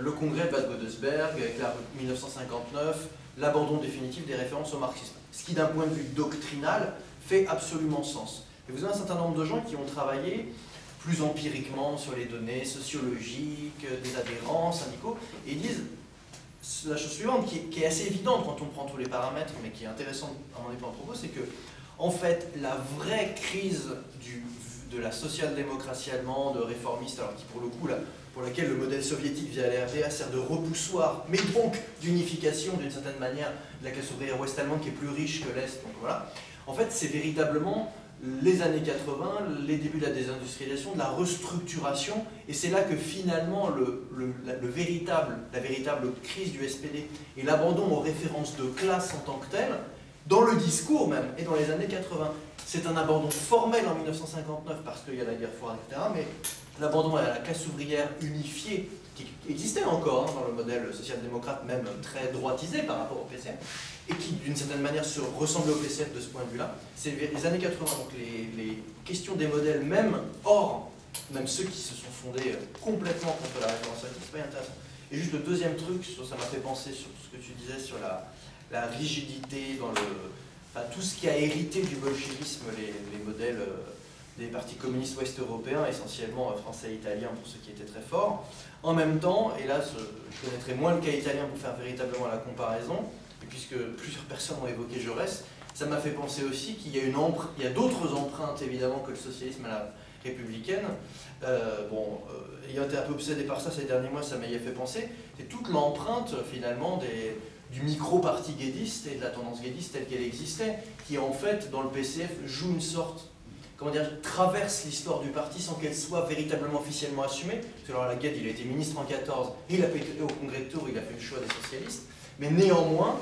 le congrès de Bad Godesberg, avec 1959, l'abandon définitif des références au marxisme. Ce qui, d'un point de vue doctrinal, fait absolument sens. Et vous avez un certain nombre de gens qui ont travaillé plus empiriquement sur les données sociologiques, des adhérents, syndicaux, et ils disent la chose suivante, qui est assez évidente quand on prend tous les paramètres, mais qui est intéressante à mon époque de propos, c'est que, en fait, la vraie crise de la social-démocratie allemande, réformiste, alors qui pour le coup, pour laquelle le modèle soviétique via la RDA sert de repoussoir, mais donc d'unification d'une certaine manière de la classe ouvrière ouest-allemande qui est plus riche que l'Est, donc voilà. En fait, c'est véritablement les années 80, les débuts de la désindustrialisation, de la restructuration, et c'est là que finalement la véritable crise du SPD et l'abandon aux références de classe en tant que telles, dans le discours même, et dans les années 80. C'est un abandon formel en 1959 parce qu'il y a la guerre froide, etc., mais l'abandon à la classe ouvrière unifiée, qui existait encore dans le modèle social-démocrate, même très droitisé par rapport au PCF, et qui d'une certaine manière se ressemblait au PCF de ce point de vue-là, c'est les années 80, donc les questions des modèles, même ceux qui se sont fondés complètement contre la référence soviétique, c'est pas intéressant. Et juste le deuxième truc, ça m'a fait penser sur ce que tu disais sur la rigidité, dans tout ce qui a hérité du bolchevisme, les modèles des partis communistes ouest-européens, essentiellement français et italiens pour ceux qui étaient très forts. En même temps, et là je connaîtrais moins le cas italien pour faire véritablement la comparaison, et puisque plusieurs personnes ont évoqué Jaurès, ça m'a fait penser aussi qu'il y a d'autres empreintes évidemment que le socialisme à la républicaine. Ayant été un peu obsédé par ça ces derniers mois, ça m'a y a fait penser. C'est toute l'empreinte finalement du micro-parti guédiste et de la tendance guédiste telle qu'elle existait, qui en fait dans le PCF joue une sorte, comment dire, traverse l'histoire du parti sans qu'elle soit véritablement officiellement assumée. Parce que alors la Gued, il a été ministre en 14, et il a fait au congrès de Tours, il a fait le choix des socialistes, mais néanmoins,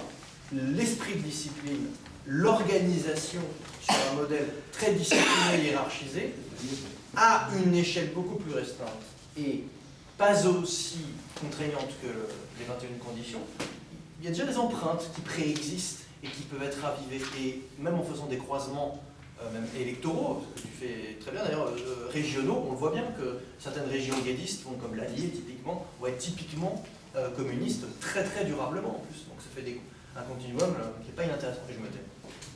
l'esprit de discipline, l'organisation sur un modèle très discipliné et hiérarchisé, à une échelle beaucoup plus restreinte et pas aussi contraignante que les 21 conditions, il y a déjà des empreintes qui préexistent et qui peuvent être ravivées. Et même en faisant des croisements même électoraux, ce que tu fais très bien d'ailleurs, régionaux, on le voit bien que certaines régions guédistes, comme l'Allier typiquement, vont être typiquement communistes très très durablement en plus. Donc ça fait un continuum qui n'est pas inintéressant, et je me tais.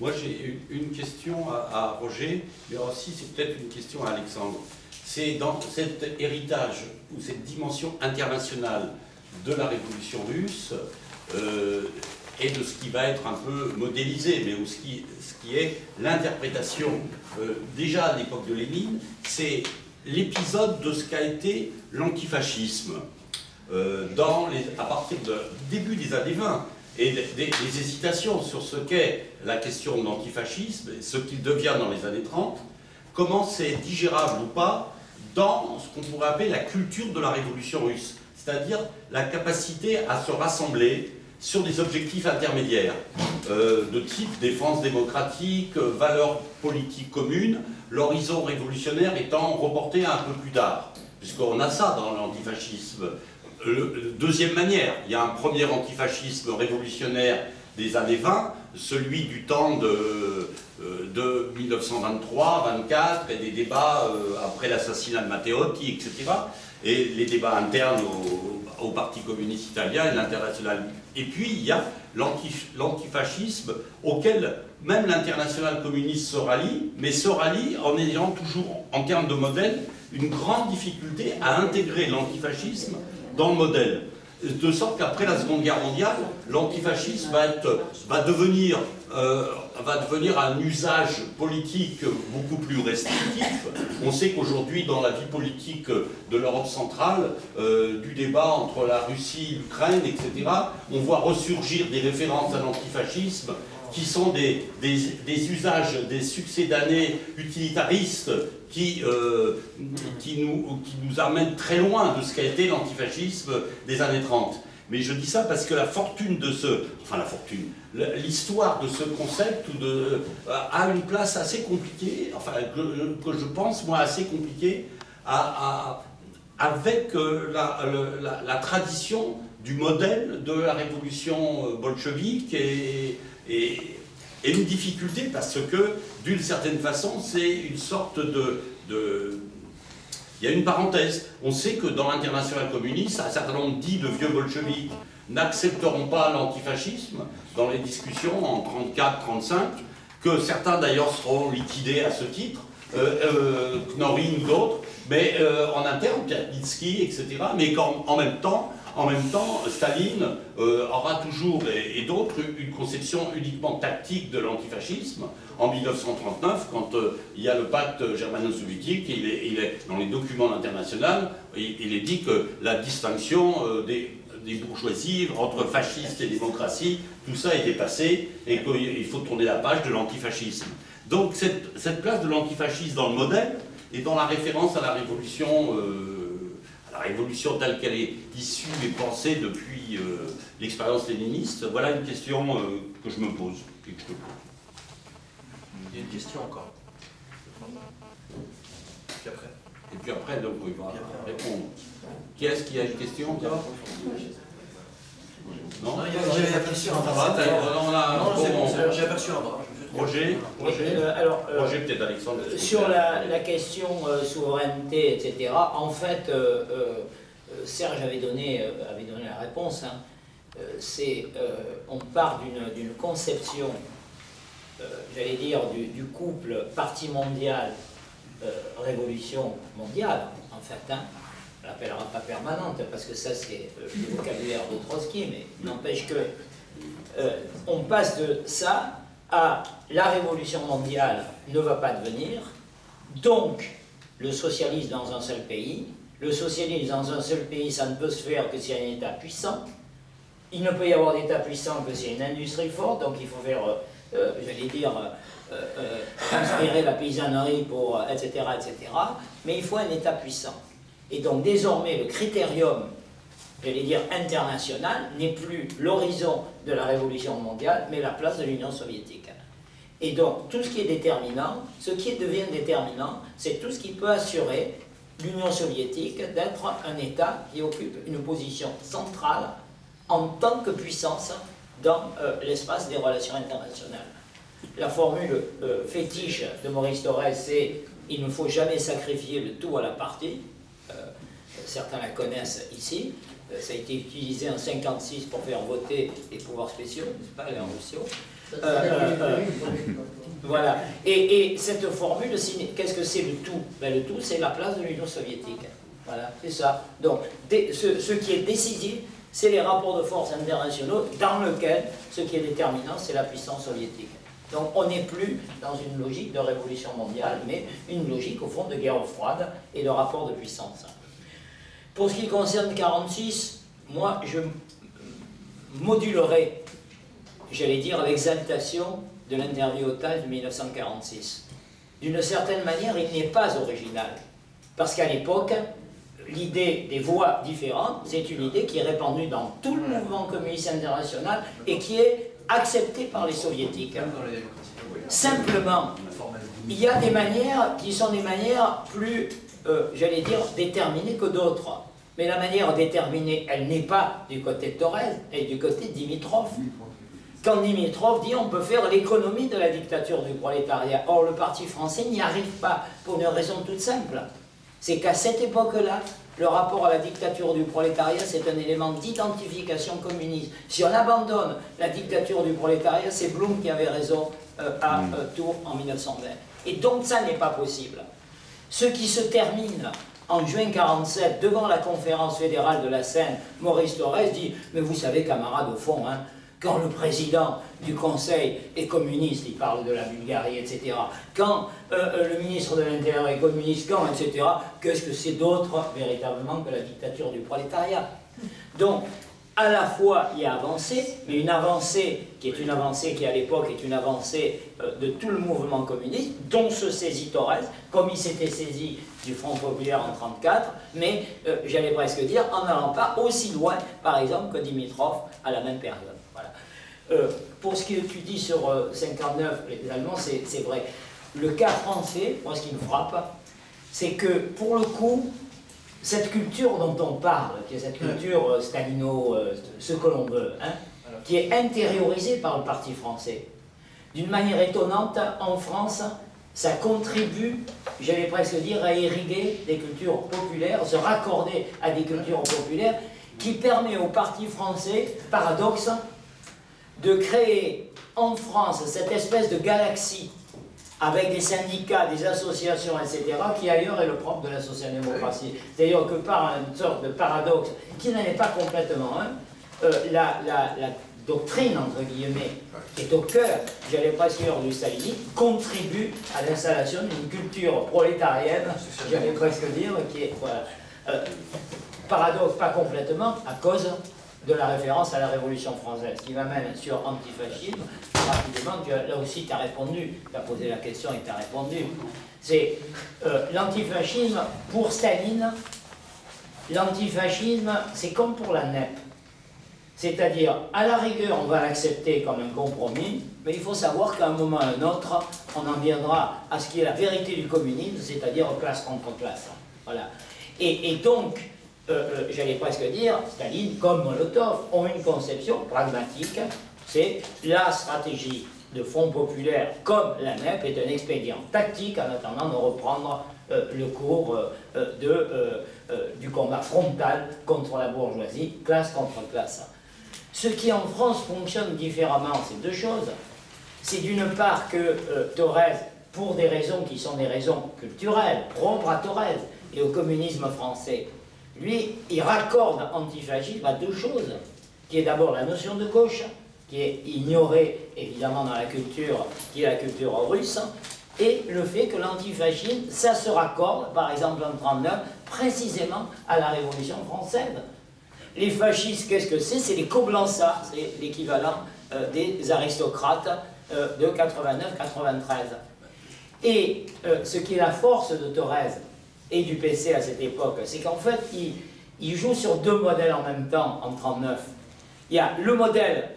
Moi, j'ai une question à Roger, mais aussi c'est peut-être une question à Alexandre. C'est dans cet héritage ou cette dimension internationale de la révolution russe et de ce qui va être un peu modélisé, mais ce qui est l'interprétation déjà à l'époque de Lénine, c'est l'épisode de ce qu'a été l'antifascisme à partir du début des années 20. Et des hésitations sur ce qu'est la question de l'antifascisme, ce qu'il devient dans les années 30, comment c'est digérable ou pas dans ce qu'on pourrait appeler la culture de la révolution russe, c'est-à-dire la capacité à se rassembler sur des objectifs intermédiaires, de type défense démocratique, valeurs politiques communes, l'horizon révolutionnaire étant reporté un peu plus tard, puisqu'on a ça dans l'antifascisme. Deuxième manière, il y a un premier antifascisme révolutionnaire des années 20, celui du temps de 1923-24 et des débats après l'assassinat de Matteotti, etc. Et les débats internes au Parti communiste italien et l'international. Et puis il y a l'antifascisme auquel même l'international communiste se rallie, mais se rallie en ayant toujours, en termes de modèle, une grande difficulté à intégrer l'antifascisme dans le modèle. De sorte qu'après la Seconde Guerre mondiale, l'antifascisme va devenir un usage politique beaucoup plus restrictif. On sait qu'aujourd'hui, dans la vie politique de l'Europe centrale, du débat entre la Russie, l'Ukraine, etc., on voit ressurgir des références à l'antifascisme qui sont des usages, des succédanés utilitaristes qui nous amènent très loin de ce qu'a été l'antifascisme des années 30. Mais je dis ça parce que l'histoire de ce concept a une place assez compliquée, que je pense, moi, assez compliquée, avec la tradition du modèle de la révolution bolchevique et une difficulté parce que, d'une certaine façon, c'est une sorte il y a une parenthèse. On sait que dans l'international communiste, un certain nombre dits de vieux bolcheviques n'accepteront pas l'antifascisme dans les discussions en 34-35, que certains d'ailleurs seront liquidés à ce titre, Knorine ou d'autres, mais en interne, Piatnitsky, etc., mais qu'en même temps, Staline aura toujours, et d'autres, une conception uniquement tactique de l'antifascisme. En 1939, quand il y a le pacte germano-soviétique, il est dans les documents internationaux, il est dit que la distinction des bourgeoisies entre fascistes et démocratie, tout ça est dépassé et qu'il faut tourner la page de l'antifascisme. Donc cette place de l'antifascisme dans le modèle et dans la référence à la révolution telle qu'elle est issue et pensée depuis l'expérience léniniste, voilà une question que je me pose et que je te pose. Il y a une question encore. Et puis après, donc, il va répondre. Qui est-ce qui a une question? Non, j'ai aperçu un bras. J'ai aperçu un bras. Roger, peut-être Alexandre. Sur la question souveraineté, etc., en fait, Serge avait donné la réponse. Hein. On part d'une conception, j'allais dire, du couple parti mondial révolution mondiale, en fait, hein. On l'appellera pas permanente, parce que ça c'est le vocabulaire de Trotsky, mais n'empêche que on passe de ça à la révolution mondiale ne va pas devenir, donc le socialisme dans un seul pays. Le socialisme dans un seul pays, ça ne peut se faire que s'il y a un État puissant. Il ne peut y avoir d'État puissant que s'il y a une industrie forte, donc il faut faire, j'allais dire, inspirer la paysannerie pour, etc., etc. Mais il faut un État puissant. Et donc désormais, le critérium, j'allais dire, international, n'est plus l'horizon de la révolution mondiale, mais la place de l'Union soviétique. Et donc, tout ce qui est déterminant, ce qui devient déterminant, c'est tout ce qui peut assurer l'Union soviétique d'être un État qui occupe une position centrale en tant que puissance dans l'espace des relations internationales. La formule fétiche de Maurice Thorez, c'est « il ne faut jamais sacrifier le tout à la partie ». Certains la connaissent ici. Ça a été utilisé en 1956 pour faire voter les pouvoirs spéciaux, n'est-ce pas, les Russes. Voilà. Et cette formule, qu'est-ce que c'est le tout? Ben, le tout, c'est la place de l'Union soviétique. Voilà, c'est ça. Donc, ce qui est décisif, c'est les rapports de force internationaux dans lesquels ce qui est déterminant, c'est la puissance soviétique. Donc, on n'est plus dans une logique de révolution mondiale, mais une logique, au fond, de guerre froide et de rapport de puissance. Pour ce qui concerne 1946, moi, je modulerai, j'allais dire, l'exaltation de l'interview otage de 1946. D'une certaine manière, il n'est pas original. Parce qu'à l'époque, l'idée des voies différentes, c'est une idée qui est répandue dans tout le mouvement communiste international et qui est acceptée par les soviétiques. Simplement, il y a des manières qui sont des manières plus, j'allais dire, déterminées que d'autres. Mais la manière déterminée, elle n'est pas du côté de Thorez, elle est du côté de Dimitrov. Quand Dimitrov dit on peut faire l'économie de la dictature du prolétariat. Or, le Parti français n'y arrive pas pour une raison toute simple. C'est qu'à cette époque-là, le rapport à la dictature du prolétariat, c'est un élément d'identification communiste. Si on abandonne la dictature du prolétariat, c'est Blum qui avait raison à Tours en 1920. Et donc ça n'est pas possible. Ce qui se termine en juin 1947, devant la conférence fédérale de la Seine, Maurice Thorez dit « Mais vous savez, camarades, au fond, hein, quand le président du Conseil est communiste, il parle de la Bulgarie, etc. Quand le ministre de l'Intérieur est communiste, quand, etc. Qu'est-ce que c'est d'autre, véritablement, que la dictature du prolétariat ?» Donc, à la fois, il y a avancé, mais une avancée qui à l'époque est une avancée de tout le mouvement communiste, dont se saisit Thorez, comme il s'était saisi du Front populaire en 1934, mais j'allais presque dire en n'allant pas aussi loin, par exemple, que Dimitrov à la même période. Voilà. Pour ce que tu dis sur 59, les Allemands, c'est vrai. Le cas français, moi ce qui me frappe, c'est que pour le coup, cette culture dont on parle, qui est cette culture stalino, ce que l'on veut, hein, qui est intériorisée par le Parti français, d'une manière étonnante, en France, ça contribue, j'allais presque dire, à irriguer des cultures populaires, se raccorder à des cultures populaires, qui permet au Parti français, paradoxe, de créer en France cette espèce de galaxie avec des syndicats, des associations, etc., qui ailleurs est le propre de la social-démocratie. C'est-à-dire que par une sorte de paradoxe, qui n'en est pas complètement un, la doctrine, entre guillemets, qui est au cœur, j'allais presque dire, du stalinisme, contribue à l'installation d'une culture prolétarienne, j'allais presque dire, qui est, voilà, paradoxe, pas complètement, à cause de la référence à la Révolution française, qui m'amène sur antifascisme. Rapidement, là aussi tu as répondu, tu as posé la question et tu as répondu. C'est l'antifascisme, pour Staline, l'antifascisme, c'est comme pour la NEP. C'est-à-dire, à la rigueur, on va l'accepter comme un compromis, mais il faut savoir qu'à un moment ou à un autre, on en viendra à ce qui est la vérité du communisme, c'est-à-dire classe contre classe. Voilà. Et donc, j'allais presque dire, Staline comme Molotov ont une conception pragmatique, c'est la stratégie de Front populaire comme la NEP est un expédient tactique en attendant de reprendre le cours du combat frontal contre la bourgeoisie, classe contre classe. Ce qui en France fonctionne différemment, c'est deux choses. C'est d'une part que Thorez pour des raisons qui sont des raisons culturelles, propres à Thorez et au communisme français, lui, il raccorde antifascisme à deux choses, qui est d'abord la notion de gauche, qui est ignorée évidemment dans la culture, qui est la culture russe, et le fait que l'antifascisme, ça se raccorde, par exemple en 1939, précisément à la Révolution française. Les fascistes, qu'est-ce que c'est? C'est les Koblenza, c'est l'équivalent des aristocrates de 89-93. Et ce qui est la force de Thorez et du PC à cette époque, c'est qu'en fait, il joue sur deux modèles en même temps en 1939. Il y a le modèle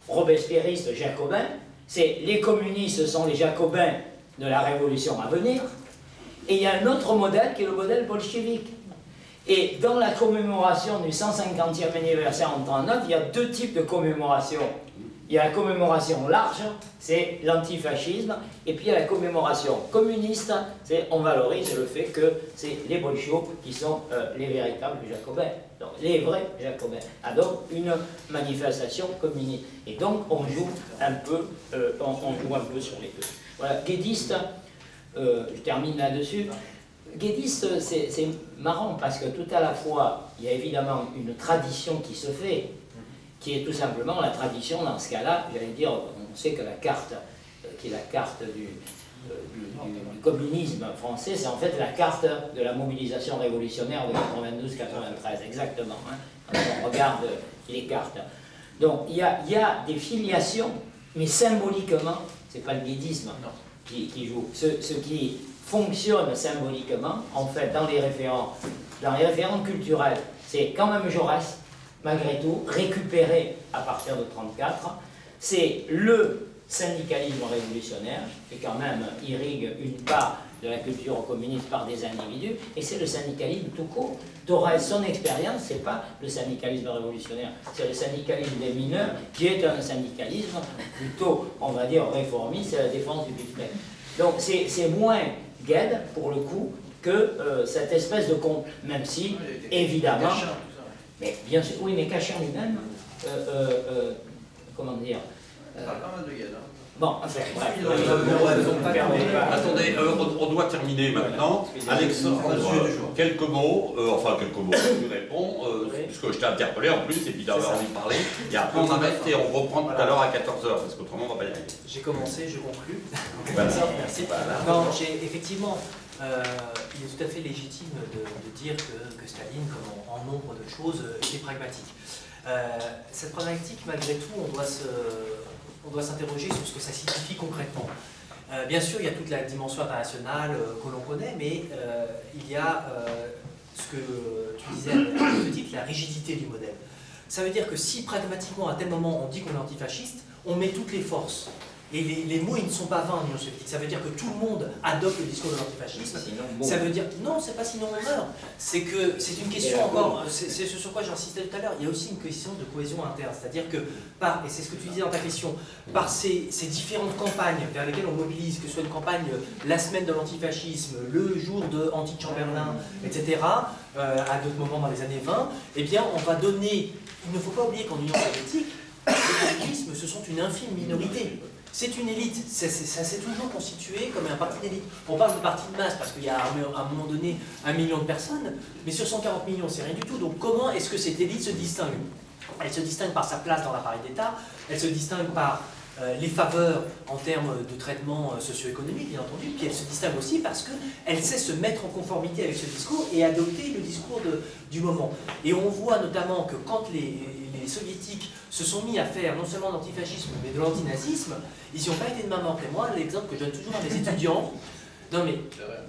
robespierriste jacobin, c'est les communistes sont les jacobins de la révolution à venir, et il y a un autre modèle qui est le modèle bolchevique. Et dans la commémoration du 150e anniversaire en 1939, il y a deux types de commémoration. Il y a la commémoration large, c'est l'antifascisme, et puis il y a la commémoration communiste, c'est on valorise le fait que c'est les bolchevos qui sont les véritables jacobins, donc les vrais jacobins. Ah, donc une manifestation communiste. Et donc on joue un peu, sur les deux. Voilà, guédiste, je termine là-dessus. Guédiste, c'est marrant parce que tout à la fois, il y a évidemment une tradition qui se fait, qui est tout simplement la tradition, dans ce cas-là, j'allais dire, on sait que la carte, qui est la carte du communisme français, c'est en fait la carte de la mobilisation révolutionnaire de 92-93, exactement, hein, quand on regarde les cartes. Donc il y a des filiations, mais symboliquement, c'est pas le guédisme qui joue. Ce qui fonctionne symboliquement, en fait, dans les référents culturels, c'est quand même Jaurès, malgré tout, récupéré à partir de 1934, c'est le syndicalisme révolutionnaire, qui quand même irrigue une part de la culture communiste par des individus, et c'est le syndicalisme tout court. Thorez, son expérience, c'est pas le syndicalisme révolutionnaire, c'est le syndicalisme des mineurs, qui est un syndicalisme plutôt, on va dire, réformiste, c'est la défense du Bitcoin. Donc c'est moins Gued, pour le coup, que cette espèce de compte, même si, évidemment... Mais bien sûr, oui, mais Cachin lui-même, comment dire Pas mal de Gued, hein. Bon, enfin, Attendez, on doit terminer maintenant. Alexandre, quelques mots, tu réponds, puisque je t'ai interpellé en plus, et puis d'avoir envie de parler. Et après on arrête et on reprend tout à l'heure à 14h, parce qu'autrement on va pas y arriver. J'ai commencé, je conclus. Voilà. Merci. Non, effectivement, il est tout à fait légitime de dire que Staline, comme en nombre de choses, était pragmatique. Cette pragmatique, malgré tout, on doit s'interroger sur ce que ça signifie concrètement. Bien sûr, il y a toute la dimension internationale que l'on connaît, mais il y a ce que tu disais à juste titre, la rigidité du modèle. Ça veut dire que si pragmatiquement, à tel moment, on dit qu'on est antifasciste, on met toutes les forces. Et les mots, ils ne sont pas vains en Union soviétique. Ça veut dire que tout le monde adopte le discours de l'antifascisme. Ça veut dire, non, c'est pas sinon on meurt. C'est que c'est une question encore, c'est ce sur quoi j'insistais tout à l'heure, il y a aussi une question de cohésion interne. C'est-à-dire que, et c'est ce que tu disais dans ta question, par ces différentes campagnes vers lesquelles on mobilise, que ce soit une campagne la semaine de l'antifascisme, le jour de Anti-Chamberlain, etc., à d'autres moments dans les années 20, eh bien, on va donner, il ne faut pas oublier qu'en Union soviétique, les communistes, ce sont une infime minorité. C'est une élite, ça s'est toujours constitué comme un parti d'élite. On parle de parti de masse parce qu'il y a à un moment donné 1 million de personnes, mais sur 140 millions, c'est rien du tout. Donc comment est-ce que cette élite se distingue? Elle se distingue par sa place dans l'appareil d'État, elle se distingue par les faveurs en termes de traitement socio-économique, bien entendu, puis elle se distingue aussi parce qu'elle sait se mettre en conformité avec ce discours et adopter le discours du moment. Et on voit notamment que quand les soviétiques se sont mis à faire non seulement l'antifascisme mais de l'antinazisme, ils n'y ont pas été de main morte. Et moi, l'exemple que je donne toujours à mes étudiants,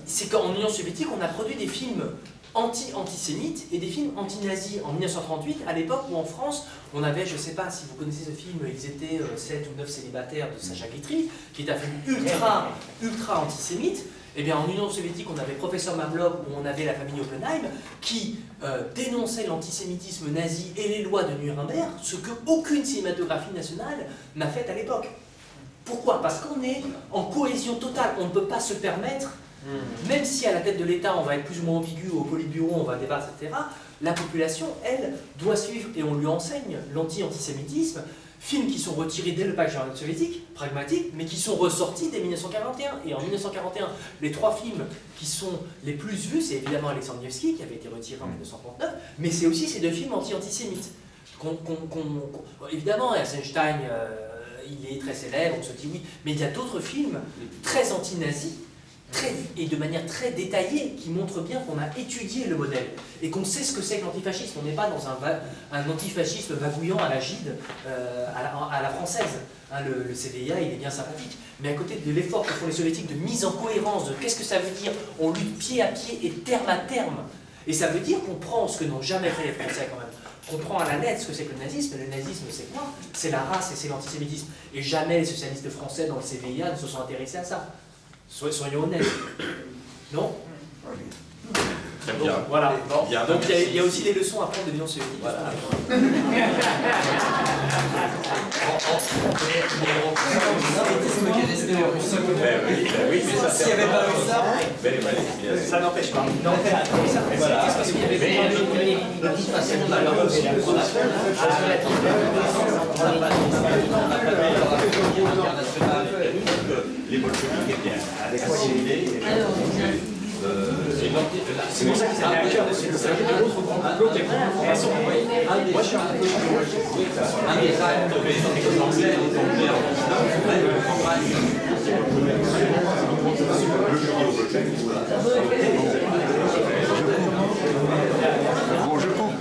c'est qu'en Union soviétique, on a produit des films antisémites et des films anti-nazis en 1938, à l'époque où en France, on avait, je ne sais pas si vous connaissez ce film, ils étaient 7 ou 9 célibataires de Sacha Guitry, qui est un film ultra antisémite. Eh bien, en Union soviétique, on avait Professeur Mamlov, où on avait la famille Oppenheim, qui dénonçait l'antisémitisme nazi et les lois de Nuremberg, ce qu'aucune cinématographie nationale n'a fait à l'époque. Pourquoi? Parce qu'on est en cohésion totale, on ne peut pas se permettre, même si à la tête de l'État, on va être plus ou moins ambigu, au Politburo, on va débattre, etc., La population, elle, doit suivre, et on lui enseigne, l'anti-antisémitisme, films qui sont retirés dès le pacte soviétique, pragmatiques, mais qui sont ressortis dès 1941. Et en 1941, les 3 films qui sont les plus vus, c'est évidemment Alexandre Nevsky, qui avait été retiré en 1939, mais c'est aussi ces 2 films anti-antisémites. Évidemment, Eisenstein, il est très célèbre, on se dit oui, mais il y a d'autres films très anti-nazis, et de manière très détaillée, qui montrent bien qu'on a étudié le modèle et qu'on sait ce que c'est que l'antifascisme. On n'est pas dans un antifascisme vagouillant à la Gide, à la française. Hein, le CVIA, il est bien sympathique. Mais à côté de l'effort que font les soviétiques de mise en cohérence de qu'est-ce que ça veut dire, on lutte pied à pied et terme à terme. Et ça veut dire qu'on prend ce que n'ont jamais fait les Français quand même. On prend à la lettre ce que c'est que le nazisme, et le nazisme c'est quoi? C'est la race et c'est l'antisémitisme. Et jamais les socialistes français dans le CVIA ne se sont intéressés à ça. Soyons honnêtes. Non? Très bien. Donc, voilà. Bien. Donc il y a aussi des leçons à prendre de l'Union soviétique. Voilà. Oui, mais ça s'il n'y avait pas eu ça, ça n'empêche pas. Voilà. Parce qu'il y avait de toute façon, on a les bolcheviks étaient assimilés. C'est pour ça qu'ils avaient à cœur de suite. C'est un autre grand complot qui est moi je suis un peu Un des actes les Anglais Bon, je coupe.